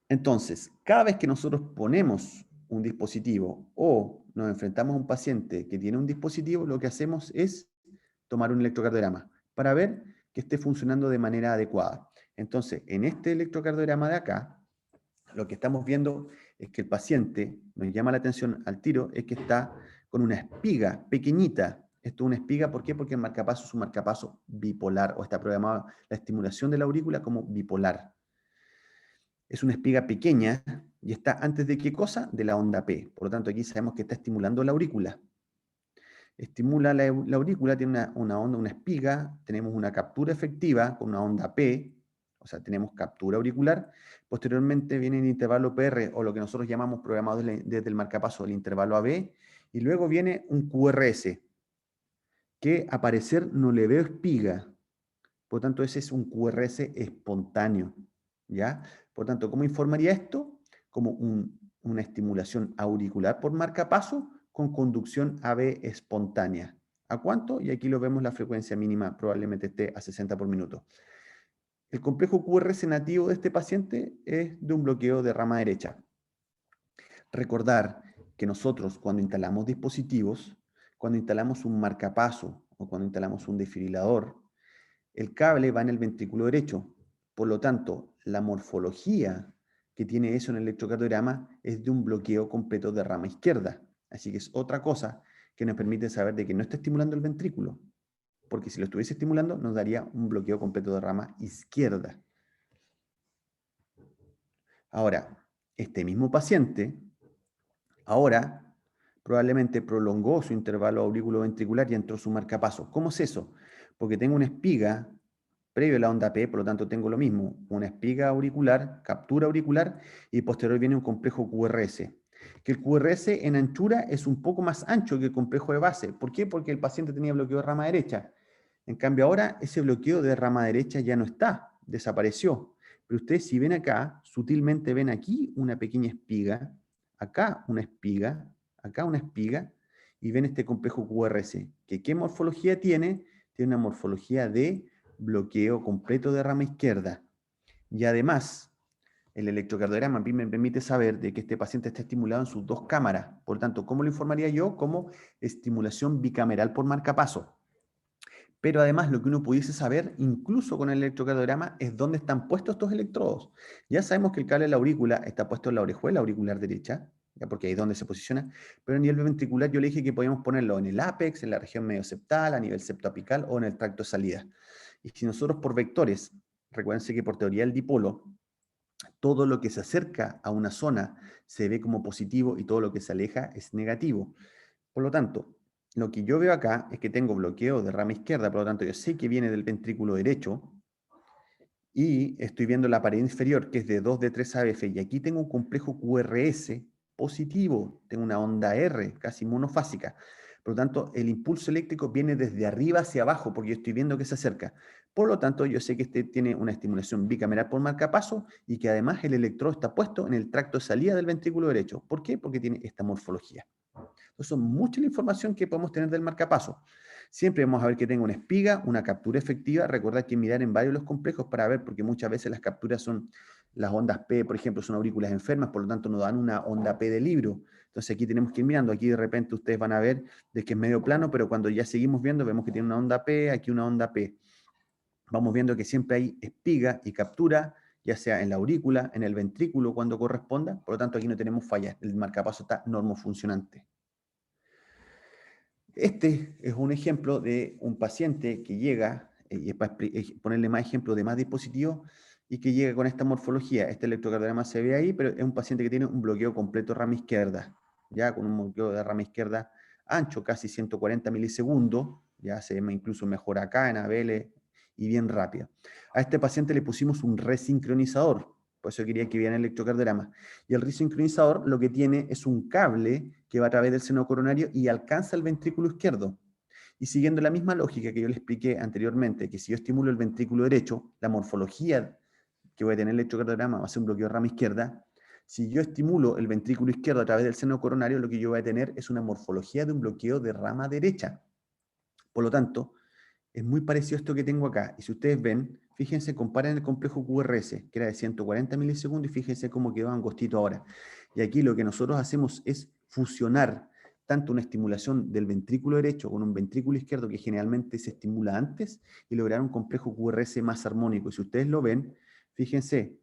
Entonces, cada vez que nosotros ponemos un dispositivo o nos enfrentamos a un paciente que tiene un dispositivo, lo que hacemos es tomar un electrocardiograma para ver que esté funcionando de manera adecuada. Entonces, en este electrocardiograma de acá, lo que estamos viendo es que el paciente, nos llama la atención al tiro, es que está con una espiga pequeñita. Esto es una espiga, ¿por qué? Porque el marcapaso es un marcapaso bipolar, o está programada la estimulación de la aurícula como bipolar. Es una espiga pequeña y está antes de qué cosa? De la onda P. Por lo tanto, aquí sabemos que está estimulando la aurícula. Estimula la aurícula, tiene una onda, una espiga, tenemos una captura efectiva con una onda P, o sea, tenemos captura auricular. Posteriormente viene el intervalo PR, o lo que nosotros llamamos programado desde el marcapaso, el intervalo AB, y luego viene un QRS, que a parecer no le veo espiga, por lo tanto ese es un QRS espontáneo, ¿ya? Por lo tanto, ¿cómo informaría esto? Como una estimulación auricular por marcapaso con conducción AB espontánea. ¿A cuánto? Y aquí lo vemos, la frecuencia mínima probablemente esté a 60 por minuto. El complejo QRS nativo de este paciente es de un bloqueo de rama derecha. Recordar que nosotros cuando instalamos dispositivos, cuando instalamos un marcapaso o cuando instalamos un desfibrilador, el cable va en el ventrículo derecho. Por lo tanto, la morfología que tiene eso en el electrocardiograma es de un bloqueo completo de rama izquierda. Así que es otra cosa que nos permite saber de que no está estimulando el ventrículo, porque si lo estuviese estimulando nos daría un bloqueo completo de rama izquierda. Ahora, este mismo paciente ahora probablemente prolongó su intervalo aurículo-ventricular y entró su marcapaso. ¿Cómo es eso? Porque tengo una espiga previo a la onda P, por lo tanto tengo lo mismo, una espiga auricular, captura auricular, y posterior viene un complejo QRS. Que el QRS en anchura es un poco más ancho que el complejo de base. ¿Por qué? Porque el paciente tenía bloqueo de rama derecha. En cambio ahora ese bloqueo de rama derecha ya no está, desapareció. Pero ustedes si ven acá, sutilmente ven aquí una pequeña espiga, acá una espiga, y ven este complejo QRS, que ¿qué morfología tiene? Tiene una morfología de bloqueo completo de rama izquierda. Y además, el electrocardiograma me permite saber de que este paciente está estimulado en sus dos cámaras. Por lo tanto, ¿cómo lo informaría yo? Como estimulación bicameral por marcapaso. Pero además lo que uno pudiese saber, incluso con el electrocardiograma, es dónde están puestos estos electrodos. Ya sabemos que el cable de la aurícula está puesto en la orejuela auricular derecha, ya porque ahí es donde se posiciona, pero a nivel ventricular yo le dije que podíamos ponerlo en el ápex, en la región medioseptal, a nivel septoapical o en el tracto de salida. Y si nosotros por vectores, recuérdense que por teoría del dipolo, todo lo que se acerca a una zona se ve como positivo y todo lo que se aleja es negativo. Por lo tanto, lo que yo veo acá es que tengo bloqueo de rama izquierda, por lo tanto yo sé que viene del ventrículo derecho y estoy viendo la pared inferior que es de 2 de 3 ABF y aquí tengo un complejo QRS positivo, tengo una onda R casi monofásica. Por lo tanto, el impulso eléctrico viene desde arriba hacia abajo porque yo estoy viendo que se acerca. Por lo tanto, yo sé que este tiene una estimulación bicameral por marcapaso y que además el electrodo está puesto en el tracto de salida del ventrículo derecho. ¿Por qué? Porque tiene esta morfología. Entonces, son mucha la información que podemos tener del marcapaso. Siempre vamos a ver que tenga una espiga, una captura efectiva. Recordad que mirar en varios de los complejos para ver, porque muchas veces las capturas son, las ondas P, por ejemplo, son aurículas enfermas, por lo tanto nos dan una onda P de libro. Entonces aquí tenemos que ir mirando. Aquí de repente ustedes van a ver de que es medio plano, pero cuando ya seguimos viendo, vemos que tiene una onda P, aquí una onda P. Vamos viendo que siempre hay espiga y captura, ya sea en la aurícula, en el ventrículo, cuando corresponda. Por lo tanto, aquí no tenemos fallas. El marcapaso está normofuncionante. Este es un ejemplo de un paciente que llega, y es para ponerle más ejemplos de más dispositivos, y que llega con esta morfología. Este electrocardiograma se ve ahí, pero es un paciente que tiene un bloqueo completo de rama izquierda, ya con un bloqueo de rama izquierda ancho, casi 140 milisegundos, ya se ve incluso mejor acá en ABL y bien rápido. A este paciente le pusimos un resincronizador, por eso quería que vieran el electrocardiograma. Y el resincronizador lo que tiene es un cable que va a través del seno coronario y alcanza el ventrículo izquierdo. Y siguiendo la misma lógica que yo le expliqué anteriormente, que si yo estimulo el ventrículo derecho, la morfología que voy a tener el electrocardiograma va a ser un bloqueo de rama izquierda. Si yo estimulo el ventrículo izquierdo a través del seno coronario, lo que yo voy a tener es una morfología de un bloqueo de rama derecha. Por lo tanto, es muy parecido a esto que tengo acá. Y si ustedes ven, fíjense, comparen el complejo QRS, que era de 140 milisegundos, y fíjense cómo quedó angostito ahora. Y aquí lo que nosotros hacemos es fusionar tanto una estimulación del ventrículo derecho con un ventrículo izquierdo que generalmente se estimula antes y lograr un complejo QRS más armónico. Y si ustedes lo ven, fíjense,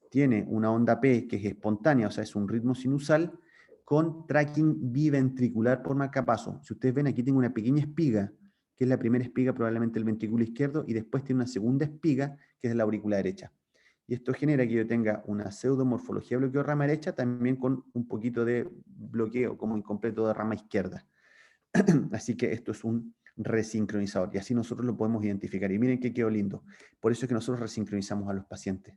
tiene una onda P que es espontánea, o sea, es un ritmo sinusal con tracking biventricular por marcapaso. Si ustedes ven, aquí tengo una pequeña espiga, que es la primera espiga probablemente el ventrículo izquierdo, y después tiene una segunda espiga, que es la aurícula derecha. Y esto genera que yo tenga una pseudomorfología de bloqueo de rama derecha, también con un poquito de bloqueo como incompleto de rama izquierda. Así que esto es un resincronizador, y así nosotros lo podemos identificar. Y miren que quedó lindo. Por eso es que nosotros resincronizamos a los pacientes.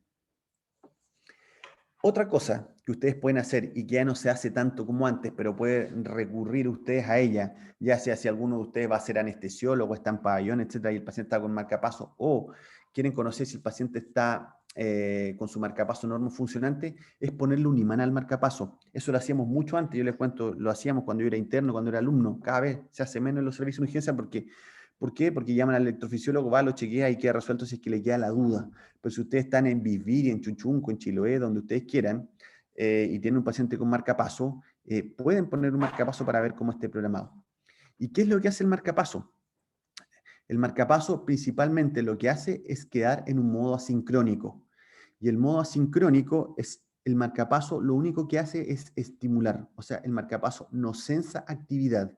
Otra cosa que ustedes pueden hacer y que ya no se hace tanto como antes, pero pueden recurrir ustedes a ella, ya sea si alguno de ustedes va a ser anestesiólogo, está en pabellón, etcétera, y el paciente está con marcapaso, o quieren conocer si el paciente está con su marcapaso normofuncionante, es ponerle un imán al marcapaso. Eso lo hacíamos mucho antes, yo les cuento, lo hacíamos cuando yo era interno, cuando era alumno, cada vez se hace menos en los servicios de urgencia porque ¿por qué? Porque llaman al electrofisiólogo, va, lo chequea y queda resuelto si es que le queda la duda. Pero si ustedes están en Vivir, en Chuchunco, en Chiloé, donde ustedes quieran, y tienen un paciente con marcapaso, pueden poner un marcapaso para ver cómo esté programado. ¿Y qué es lo que hace el marcapaso? El marcapaso principalmente lo que hace es quedar en un modo asincrónico. Y el modo asincrónico es el marcapaso, lo único que hace es estimular. O sea, el marcapaso no sensa actividad.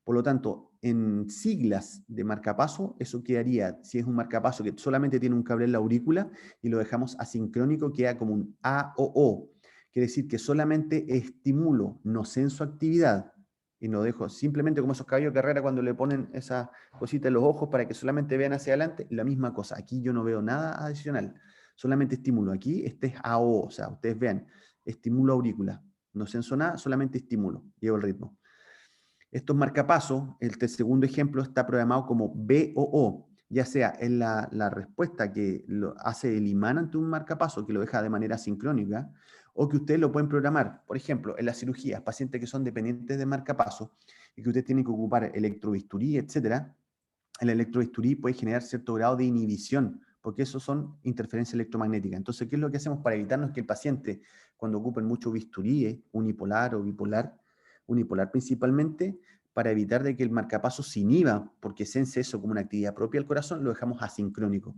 Por lo tanto, en siglas de marcapaso, eso quedaría, si es un marcapaso que solamente tiene un cable en la aurícula y lo dejamos asincrónico, queda como un A o O. Quiere decir que solamente estimulo, no senso actividad. Y no dejo simplemente como esos caballos de carrera cuando le ponen esa cosita en los ojos para que solamente vean hacia adelante. La misma cosa. Aquí yo no veo nada adicional. Solamente estimulo. Aquí este es AO. O sea, ustedes vean, estimulo aurícula. No senso nada, solamente estimulo. Llevo el ritmo. Estos marcapasos, el segundo ejemplo, está programado como BOO, ya sea en la respuesta que lo hace el imán ante un marcapaso, que lo deja de manera sincrónica, o que ustedes lo pueden programar, por ejemplo, en las cirugías, pacientes que son dependientes de marcapaso y que ustedes tienen que ocupar electrobisturí, etc. El electrobisturí puede generar cierto grado de inhibición, porque eso son interferencias electromagnéticas. Entonces, ¿qué es lo que hacemos para evitarnos que el paciente, cuando ocupen mucho bisturí, unipolar o bipolar, unipolar principalmente, para evitar de que el marcapaso se inhiba, porque sense eso como una actividad propia del corazón, lo dejamos asincrónico.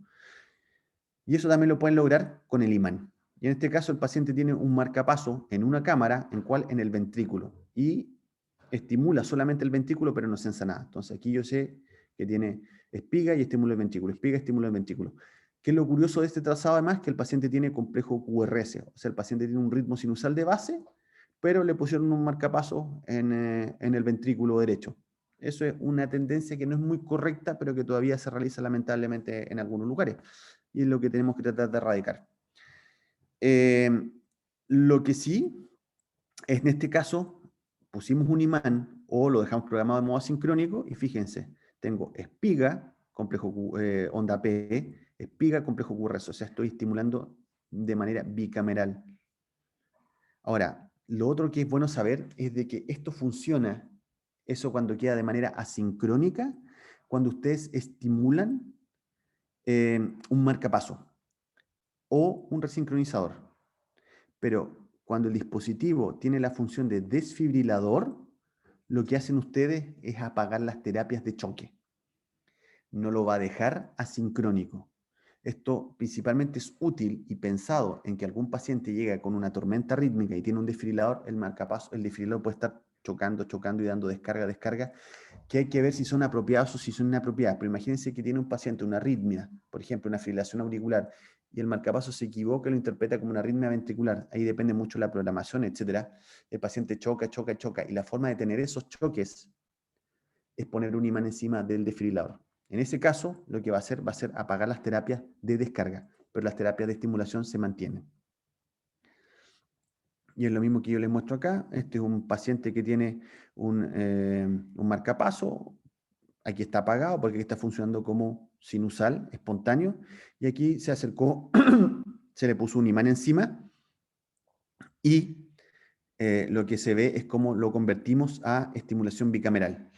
Y eso también lo pueden lograr con el imán. Y en este caso el paciente tiene un marcapaso en una cámara, en el ventrículo, y estimula solamente el ventrículo, pero no sensa nada. Entonces aquí yo sé que tiene espiga y estimula el ventrículo, espiga, estimula el ventrículo. ¿Qué es lo curioso de este trazado además? Que el paciente tiene complejo QRS, o sea, el paciente tiene un ritmo sinusal de base, pero le pusieron un marcapaso en el ventrículo derecho. Eso es una tendencia que no es muy correcta, pero que todavía se realiza lamentablemente en algunos lugares. Y es lo que tenemos que tratar de erradicar. Lo que sí, en este caso, pusimos un imán o lo dejamos programado de modo asincrónico y fíjense, tengo espiga, complejo onda P, espiga, complejo QRS, o sea, estoy estimulando de manera bicameral. Ahora, lo otro que es bueno saber es de que esto funciona, eso cuando queda de manera asincrónica, cuando ustedes estimulan un marcapaso o un resincronizador. Pero cuando el dispositivo tiene la función de desfibrilador, lo que hacen ustedes es apagar las terapias de choque. No lo va a dejar asincrónico. Esto principalmente es útil y pensado en que algún paciente llega con una tormenta rítmica y tiene un desfibrilador, el desfibrilador puede estar chocando, chocando y dando descarga, descarga, que hay que ver si son apropiados o si son inapropiadas. Pero imagínense que tiene un paciente una arritmia, por ejemplo, una fibrilación auricular, y el marcapaso se equivoca y lo interpreta como una arritmia ventricular. Ahí depende mucho la programación, etc. El paciente choca, choca, choca, y la forma de tener esos choques es poner un imán encima del desfibrilador. En ese caso, lo que va a ser apagar las terapias de descarga, pero las terapias de estimulación se mantienen. Y es lo mismo que yo les muestro acá. Este es un paciente que tiene un marcapaso. Aquí está apagado porque aquí está funcionando como sinusal, espontáneo. Y aquí se acercó, se le puso un imán encima y lo que se ve es cómo lo convertimos a estimulación bicameral.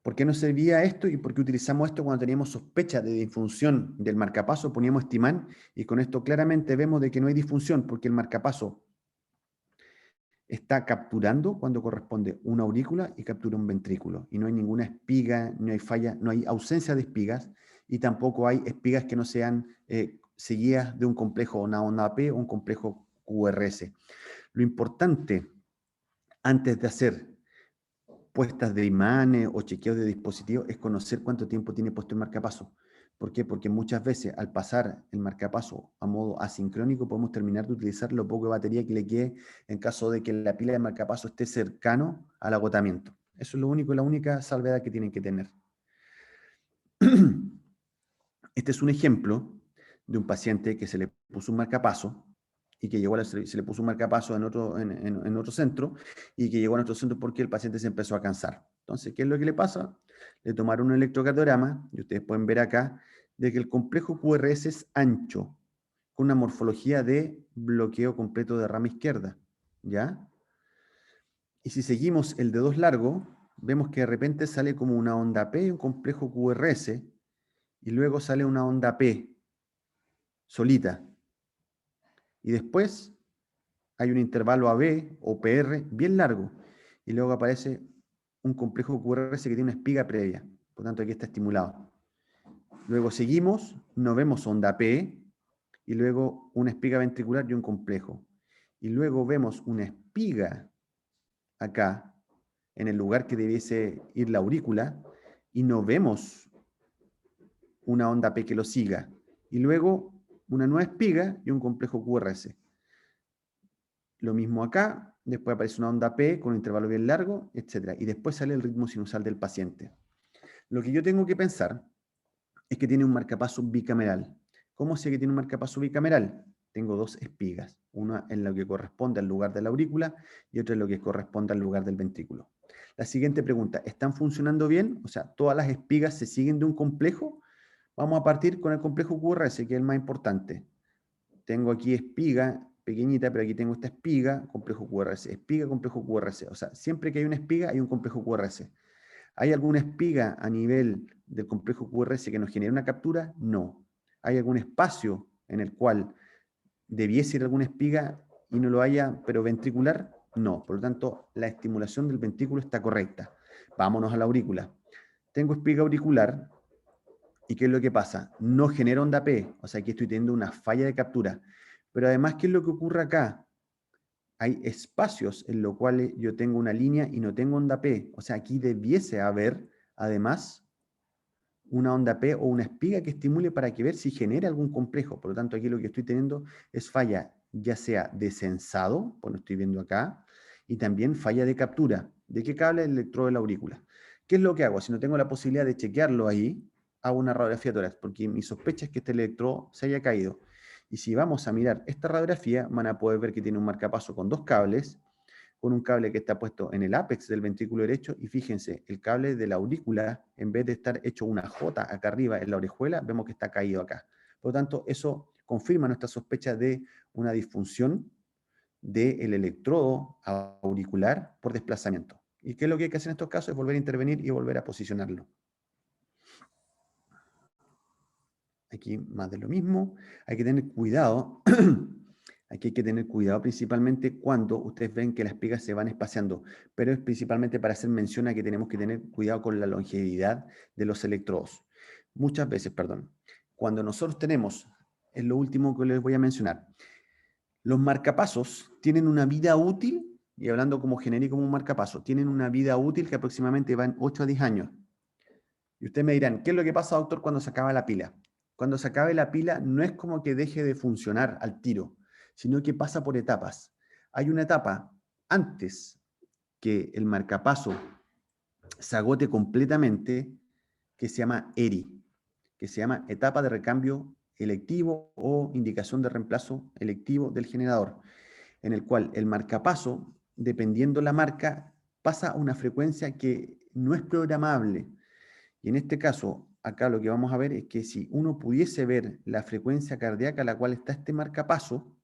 ¿Por qué nos servía esto y por qué utilizamos esto cuando teníamos sospecha de disfunción del marcapaso? Poníamos este imán y con esto claramente vemos de que no hay disfunción porque el marcapaso está capturando cuando corresponde una aurícula y captura un ventrículo. Y no hay ninguna espiga, no hay falla, no hay ausencia de espigas y tampoco hay espigas que no sean seguidas de un complejo, una onda P o un complejo QRS. Lo importante antes de hacer puestas de imanes o chequeos de dispositivos es conocer cuánto tiempo tiene puesto el marcapaso. ¿Por qué? Porque muchas veces al pasar el marcapaso a modo asincrónico podemos terminar de utilizar lo poco de batería que le quede en caso de que la pila de marcapaso esté cercano al agotamiento. Eso es lo único, la única salvedad que tienen que tener. Este es un ejemplo de un paciente que se le puso un marcapaso y que llegó se le puso un marcapaso en otro centro y que llegó a nuestro centro porque el paciente se empezó a cansar. Entonces, ¿qué es lo que le pasa? Le tomaron un electrocardiograma y ustedes pueden ver acá de que el complejo QRS es ancho, con una morfología de bloqueo completo de rama izquierda, ¿ya? Y si seguimos el dedo largo, vemos que de repente sale como una onda P, un complejo QRS, y luego sale una onda P solita. Y después hay un intervalo AB o PR bien largo. Y luego aparece un complejo QRS que tiene una espiga previa. Por tanto, aquí está estimulado. Luego seguimos, no vemos onda P, y luego una espiga ventricular y un complejo. Y luego vemos una espiga acá, en el lugar que debiese ir la aurícula, y no vemos una onda P que lo siga. Y luego una nueva espiga y un complejo QRS. Lo mismo acá, después aparece una onda P con un intervalo bien largo, etc. Y después sale el ritmo sinusal del paciente. Lo que yo tengo que pensar es que tiene un marcapaso bicameral. ¿Cómo sé que tiene un marcapaso bicameral? Tengo dos espigas, una en lo que corresponde al lugar de la aurícula y otra en lo que corresponde al lugar del ventrículo. La siguiente pregunta, ¿están funcionando bien? O sea, ¿todas las espigas se siguen de un complejo? Vamos a partir con el complejo QRS, que es el más importante. Tengo aquí espiga pequeñita, pero aquí tengo esta espiga, complejo QRS, espiga, complejo QRS. O sea, siempre que hay una espiga, hay un complejo QRS. ¿Hay alguna espiga a nivel del complejo QRS que nos genere una captura? No. ¿Hay algún espacio en el cual debiese ir alguna espiga y no lo haya, pero ventricular? No. Por lo tanto, la estimulación del ventrículo está correcta. Vámonos a la aurícula. Tengo espiga auricular, ¿y qué es lo que pasa? No genera onda P, o sea, aquí estoy teniendo una falla de captura. Pero además, ¿qué es lo que ocurre acá? Hay espacios en los cuales yo tengo una línea y no tengo onda P. O sea, aquí debiese haber, además, una onda P o una espiga que estimule para que ver si genera algún complejo. Por lo tanto, aquí lo que estoy teniendo es falla, ya sea de sensado, pues lo estoy viendo acá, y también falla de captura. ¿De qué cable? El electrodo de la aurícula. ¿Qué es lo que hago? Si no tengo la posibilidad de chequearlo ahí, hago una radiografía tórax, porque mi sospecha es que este electrodo se haya caído. Y si vamos a mirar esta radiografía, van a poder ver que tiene un marcapaso con dos cables, con un cable que está puesto en el ápex del ventrículo derecho, y fíjense, el cable de la aurícula, en vez de estar hecho una J acá arriba en la orejuela, vemos que está caído acá. Por lo tanto, eso confirma nuestra sospecha de una disfunción del electrodo auricular por desplazamiento. ¿Y qué es lo que hay que hacer en estos casos? Es volver a intervenir y volver a posicionarlo. Aquí más de lo mismo. Hay que tener cuidado. Aquí hay que tener cuidado principalmente cuando ustedes ven que las espigas se van espaciando, pero es principalmente para hacer mención a que tenemos que tener cuidado con la longevidad de los electrodos. Muchas veces, perdón, cuando nosotros tenemos, es lo último que les voy a mencionar, los marcapasos tienen una vida útil, y hablando como genérico como un marcapaso, tienen una vida útil que aproximadamente va en 8 a 10 años. Y ustedes me dirán, ¿qué es lo que pasa, doctor, cuando se acaba la pila? Cuando se acabe la pila, no es como que deje de funcionar al tiro, sino que pasa por etapas. Hay una etapa antes que el marcapaso se agote completamente, que se llama ERI, que se llama etapa de recambio electivo o indicación de reemplazo electivo del generador, en el cual el marcapaso, dependiendo la marca, pasa a una frecuencia que no es programable. Y en este caso, acá lo que vamos a ver es que si uno pudiese ver la frecuencia cardíaca a la cual está este marcapaso,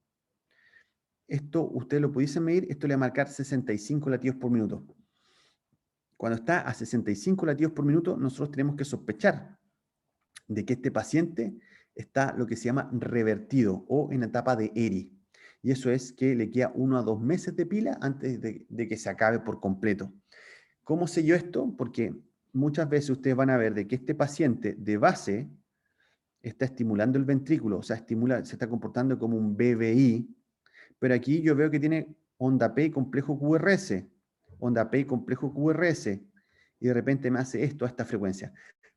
esto usted lo pudiese medir, esto le va a marcar 65 latidos por minuto. Cuando está a 65 latidos por minuto, nosotros tenemos que sospechar de que este paciente está lo que se llama revertido o en etapa de ERI. Y eso es que le queda 1 a 2 meses de pila antes de que se acabe por completo. ¿Cómo sé yo esto? Porque muchas veces ustedes van a ver de que este paciente de base está estimulando el ventrículo, o sea, se está comportando como un BVI, pero aquí yo veo que tiene onda P y complejo QRS, onda P y complejo QRS, y de repente me hace esto a esta frecuencia.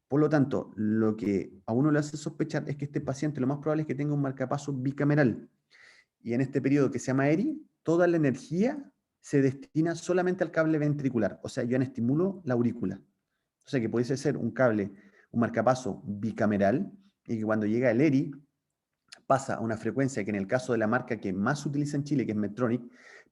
Por lo tanto, lo que a uno le hace sospechar es que este paciente lo más probable es que tenga un marcapaso bicameral. Y en este periodo que se llama ERI, toda la energía se destina solamente al cable ventricular. O sea, yo no estimulo la aurícula. O sea, que pudiese ser un cable, un marcapaso bicameral, y que cuando llega el ERI, pasa a una frecuencia que en el caso de la marca que más se utiliza en Chile, que es Medtronic,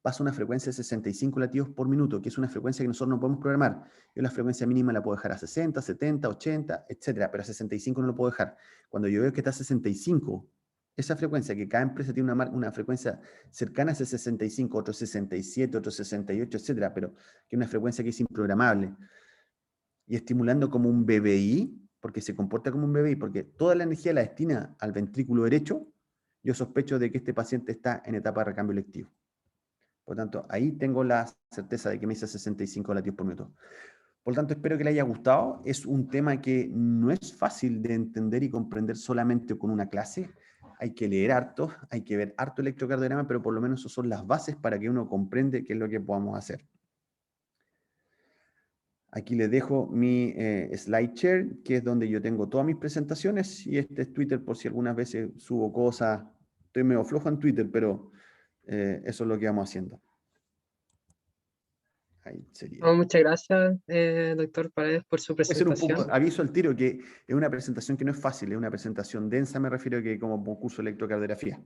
pasa a una frecuencia de 65 latidos por minuto, que es una frecuencia que nosotros no podemos programar. Yo la frecuencia mínima la puedo dejar a 60, 70, 80, etcétera, pero a 65 no lo puedo dejar. Cuando yo veo que está a 65, esa frecuencia, que cada empresa tiene una frecuencia cercana a ese 65, otro 67, otro 68, etcétera, pero que es una frecuencia que es improgramable, y estimulando como un BBI, porque se comporta como un BBI, porque toda la energía la destina al ventrículo derecho, yo sospecho de que este paciente está en etapa de recambio electivo. Por lo tanto, ahí tengo la certeza de que me hice 65 latidos por minuto. Por lo tanto, espero que le haya gustado. Es un tema que no es fácil de entender y comprender solamente con una clase. Hay que leer harto, hay que ver harto electrocardiograma, pero por lo menos esas son las bases para que uno comprende qué es lo que podamos hacer. Aquí les dejo mi SlideShare, que es donde yo tengo todas mis presentaciones, y este es Twitter por si algunas veces subo cosas. Estoy medio flojo en Twitter, pero eso es lo que vamos haciendo. Ahí sería. Oh, muchas gracias, doctor Paredes, por su Puede ser un presentación. poco, aviso al tiro, que es una presentación que no es fácil, es una presentación densa, me refiero a que como curso de electrocardiografía.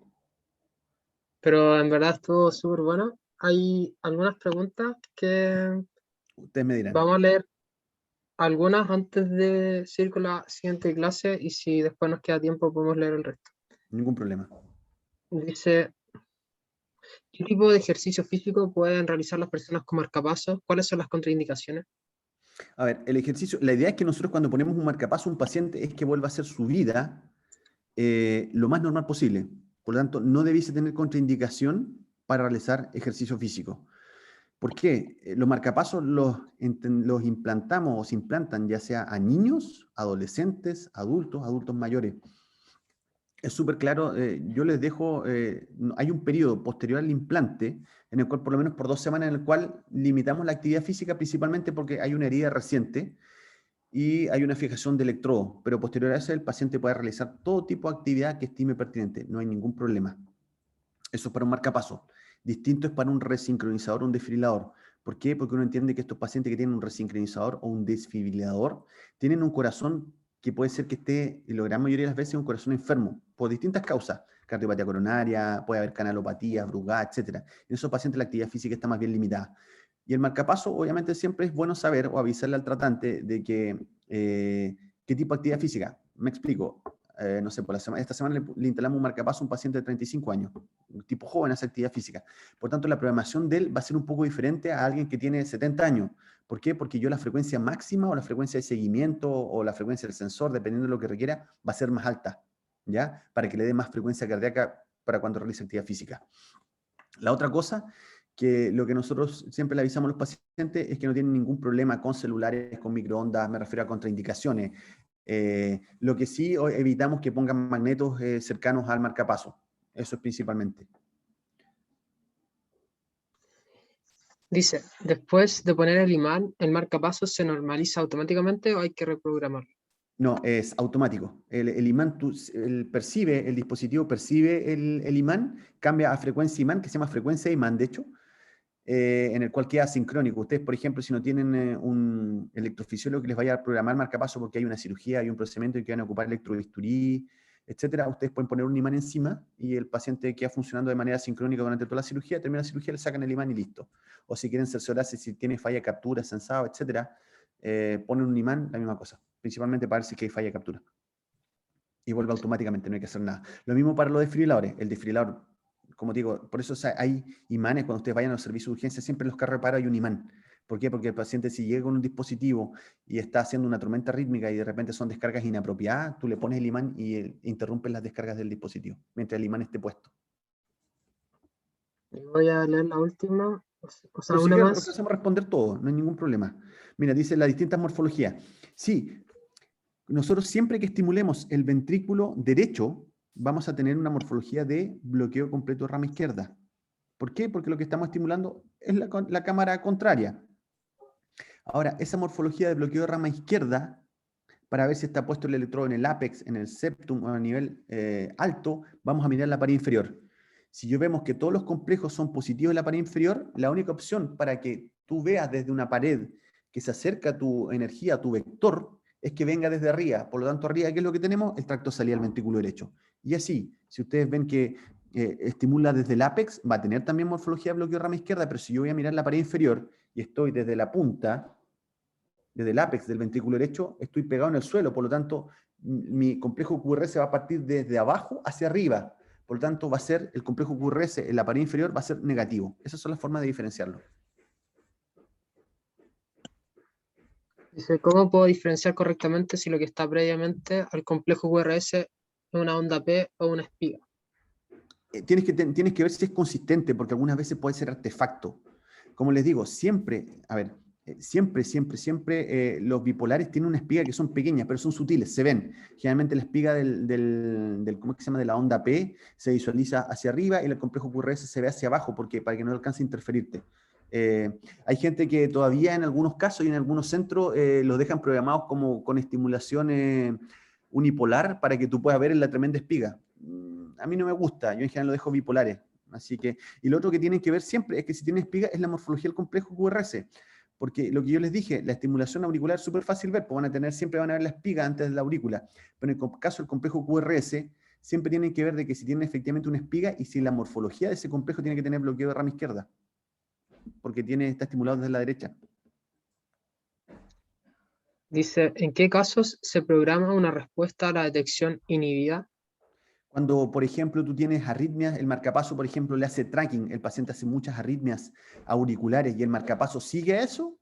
Pero en verdad estuvo súper bueno. Hay algunas preguntas que Ustedes me dirán, vamos a leer algunas antes de seguir con la siguiente clase y si después nos queda tiempo podemos leer el resto. ningún problema. Dice, ¿qué tipo de ejercicio físico pueden realizar las personas con marcapasos? ¿Cuáles son las contraindicaciones? A ver, el ejercicio, la idea es que nosotros cuando ponemos un marcapaso a un paciente es que vuelva a hacer su vida lo más normal posible. Por lo tanto, no debiese tener contraindicación para realizar ejercicio físico. ¿Por qué? Los marcapasos los implantamos o se implantan ya sea a niños, adolescentes, adultos mayores. Es súper claro, yo les dejo, hay un periodo posterior al implante en el cual por lo menos por 2 semanas en el cual limitamos la actividad física principalmente porque hay una herida reciente y hay una fijación de electrodo, pero posterior a eso el paciente puede realizar todo tipo de actividad que estime pertinente, no hay ningún problema. Eso es para un marcapaso. Distinto es para un resincronizador o un desfibrilador. ¿Por qué? Porque uno entiende que estos pacientes que tienen un resincronizador o un desfibrilador tienen un corazón que puede ser que esté, en la gran mayoría de las veces, un corazón enfermo, por distintas causas. Cardiopatía coronaria, puede haber canalopatía, brugada, etc. En esos pacientes la actividad física está más bien limitada. Y el marcapaso, obviamente, siempre es bueno saber o avisarle al tratante de que qué tipo de actividad física. Me explico. No sé, esta semana le instalamos un marcapaso a un paciente de 35 años, un tipo joven, hace actividad física. Por tanto, la programación de él va a ser un poco diferente a alguien que tiene 70 años. ¿Por qué? Porque yo la frecuencia máxima o la frecuencia de seguimiento o la frecuencia del sensor, dependiendo de lo que requiera, va a ser más alta, ¿ya? Para que le dé más frecuencia cardíaca para cuando realice actividad física. La otra cosa, que lo que nosotros siempre le avisamos a los pacientes es que no tienen ningún problema con celulares, con microondas, me refiero a contraindicaciones. Lo que sí evitamos que pongan magnetos cercanos al marcapaso. Eso es principalmente. Dice, después de poner el imán, ¿el marcapasos se normaliza automáticamente o hay que reprogramarlo? No, es automático. El imán, el dispositivo percibe el imán, cambia a frecuencia imán, que se llama frecuencia imán, de hecho, en el cual queda sincrónico. Ustedes, por ejemplo, si no tienen un electrofisiólogo que les vaya a programar marcapaso porque hay una cirugía, hay un procedimiento y que van a ocupar electrobisturí, etcétera, ustedes pueden poner un imán encima y el paciente queda funcionando de manera sincrónica durante toda la cirugía, termina la cirugía, le sacan el imán y listo. O si quieren cerciorarse si tiene falla de captura, sensado, etcétera, ponen un imán, la misma cosa, principalmente para ver si hay falla de captura. Y vuelve automáticamente, no hay que hacer nada. Lo mismo para los desfibriladores. El desfibrilador, como digo, por eso hay imanes, cuando ustedes vayan a los servicios de urgencia, siempre en los carros de paro hay un imán. ¿Por qué? Porque el paciente, si llega con un dispositivo y está haciendo una tormenta rítmica y de repente son descargas inapropiadas, tú le pones el imán y interrumpes las descargas del dispositivo, mientras el imán esté puesto. Voy a leer la última, o sea, Pero si una quieren, más. alcanzamos a responder todo, no hay ningún problema. Mira, dice las distintas morfologías. Sí, nosotros siempre que estimulemos el ventrículo derecho, vamos a tener una morfología de bloqueo completo de rama izquierda. ¿Por qué? Porque lo que estamos estimulando es la cámara contraria. Ahora, esa morfología de bloqueo de rama izquierda, para ver si está puesto el electrodo en el ápex, en el septum o a nivel alto, vamos a mirar la pared inferior. Si yo vemos que todos los complejos son positivos en la pared inferior, la única opción para que tú veas desde una pared que se acerca a tu energía, a tu vector, es que venga desde arriba. Por lo tanto, arriba, ¿qué es lo que tenemos? El tracto salida al ventrículo derecho. Y así, si ustedes ven que estimula desde el ápex, va a tener también morfología de bloqueo de rama izquierda, pero si yo voy a mirar la pared inferior y estoy desde la punta, desde el ápex del ventrículo derecho, estoy pegado en el suelo, por lo tanto, mi complejo QRS va a partir desde abajo hacia arriba. Por lo tanto, va a ser el complejo QRS en la pared inferior va a ser negativo. Esas son las formas de diferenciarlo. Dice, ¿cómo puedo diferenciar correctamente si lo que está previamente al complejo QRS es una onda P o una espiga? Tienes que ver si es consistente, porque algunas veces puede ser artefacto. Como les digo, siempre, a ver, siempre los bipolares tienen una espiga que son pequeñas, pero son sutiles, se ven. Generalmente la espiga ¿cómo es que se llama? De la onda P se visualiza hacia arriba y el complejo QRS se ve hacia abajo para que no alcance a interferirte. Hay gente que todavía en algunos casos y en algunos centros los dejan programados como con estimulación unipolar para que tú puedas ver en la tremenda espiga. A mí no me gusta, yo en general lo dejo bipolares. Así que, y lo otro que tienen que ver siempre es que si tiene espiga es la morfología del complejo QRS. Porque lo que yo les dije, la estimulación auricular es súper fácil ver, pues siempre van a ver la espiga antes de la aurícula. Pero en el caso del complejo QRS, siempre tienen que ver de que si tienen efectivamente una espiga y si la morfología de ese complejo tiene que tener bloqueo de rama izquierda. Porque está estimulado desde la derecha. Dice, ¿en qué casos se programa una respuesta a la detección inhibida? Cuando, por ejemplo, tú tienes arritmias, el marcapaso, por ejemplo, le hace tracking, el paciente hace muchas arritmias auriculares y el marcapaso sigue eso,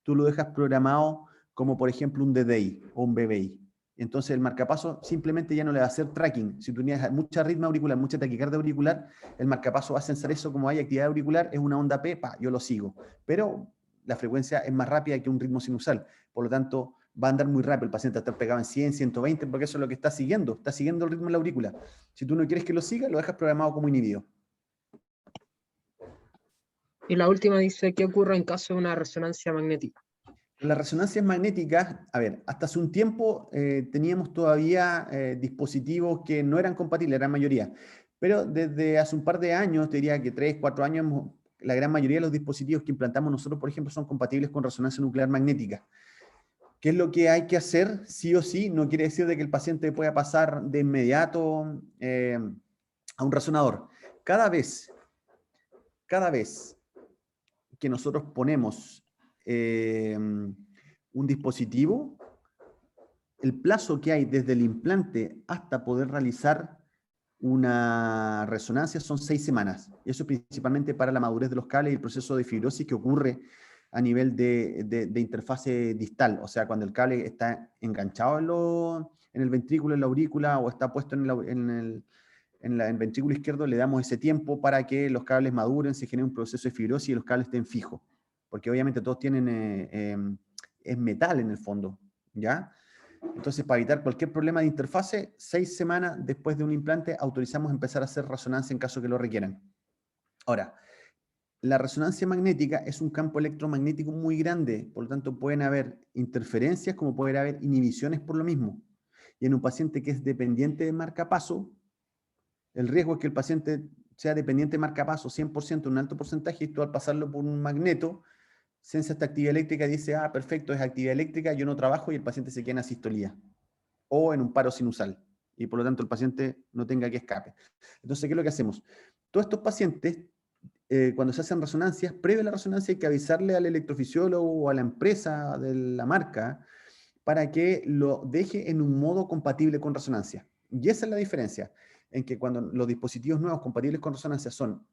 tú lo dejas programado como, por ejemplo, un DDI o un BBI. Entonces, el marcapaso simplemente ya no le va a hacer tracking. Si tú tienes mucha arritmia auricular, mucha taquicardia auricular, el marcapaso va a censar eso como hay actividad auricular, es una onda P, yo lo sigo. Pero la frecuencia es más rápida que un ritmo sinusal. Por lo tanto, va a andar muy rápido, el paciente va a estar pegado en 100, 120, porque eso es lo que está siguiendo el ritmo de la aurícula. Si tú no quieres que lo siga, lo dejas programado como inhibido. Y la última dice, ¿qué ocurre en caso de una resonancia magnética? Las resonancias magnéticas, a ver, hasta hace un tiempo teníamos todavía dispositivos que no eran compatibles, eran mayoría. Pero desde hace un par de años, te diría que 3, 4 años, la gran mayoría de los dispositivos que implantamos nosotros, por ejemplo, son compatibles con resonancia nuclear magnética. ¿Qué es lo que hay que hacer sí o sí? No quiere decir de que el paciente pueda pasar de inmediato a un resonador. Cada vez que nosotros ponemos un dispositivo, el plazo que hay desde el implante hasta poder realizar una resonancia son 6 semanas. Y eso principalmente para la madurez de los cables y el proceso de fibrosis que ocurre a nivel de interfase distal. O sea, cuando el cable está enganchado en el ventrículo, en la aurícula, o está puesto en el ventrículo izquierdo, le damos ese tiempo para que los cables maduren, se genere un proceso de fibrosis y los cables estén fijos. Porque obviamente todos tienen, es metal en el fondo, ¿ya? Entonces, para evitar cualquier problema de interfase, 6 semanas después de un implante autorizamos empezar a hacer resonancia en caso que lo requieran. Ahora, la resonancia magnética es un campo electromagnético muy grande, por lo tanto pueden haber interferencias como pueden haber inhibiciones por lo mismo. Y en un paciente que es dependiente de marcapaso, el riesgo es que el paciente sea dependiente de marcapaso 100%, un alto porcentaje, y tú al pasarlo por un magneto, sensa esta actividad eléctrica y dice, ah, perfecto, es actividad eléctrica, yo no trabajo, y el paciente se queda en asistolía o en un paro sinusal, y por lo tanto el paciente no tenga que escape. Entonces, ¿qué es lo que hacemos? Todos estos pacientes, cuando se hacen resonancias, previo a la resonancia hay que avisarle al electrofisiólogo o a la empresa de la marca para que lo deje en un modo compatible con resonancia. Y esa es la diferencia, en que cuando los dispositivos nuevos compatibles con resonancia son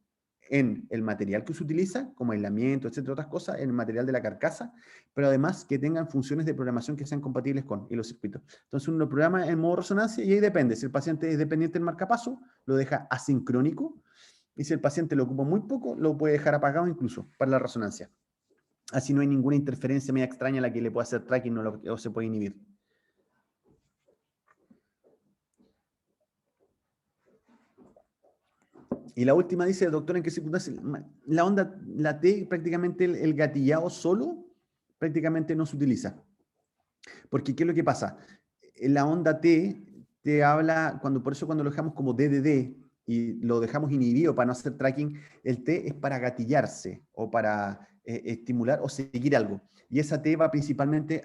en el material que se utiliza, como aislamiento, etcétera, otras cosas, en el material de la carcasa, pero además que tengan funciones de programación que sean compatibles con y los circuitos. Entonces uno lo programa en modo resonancia y ahí depende. Si el paciente es dependiente del marcapaso, lo deja asincrónico, y si el paciente lo ocupa muy poco, lo puede dejar apagado incluso para la resonancia. Así no hay ninguna interferencia media extraña a la que le pueda hacer tracking o se puede inhibir. Y la última dice, doctor, ¿en qué circunstancias? La onda, la T, prácticamente el gatillado solo, prácticamente no se utiliza. Porque, ¿qué es lo que pasa? La onda T te habla, por eso cuando lo dejamos como DDD y lo dejamos inhibido para no hacer tracking, el T es para gatillarse o para estimular o seguir algo. Y esa T va principalmente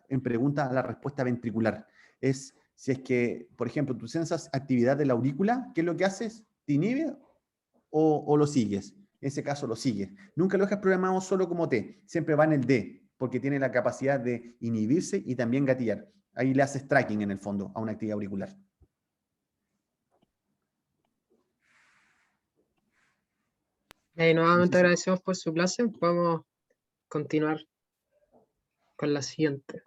en pregunta a la respuesta ventricular. Es si es que, por ejemplo, tú sensas actividad de la aurícula, ¿qué es lo que haces? ¿Te inhibe o lo sigues? En ese caso lo sigues. Nunca lo dejas programado solo como T, siempre va en el D, porque tiene la capacidad de inhibirse y también gatillar. Ahí le haces tracking en el fondo a una actividad auricular. Y No sé nuevamente si- agradecemos por su clase. Vamos a continuar con la siguiente.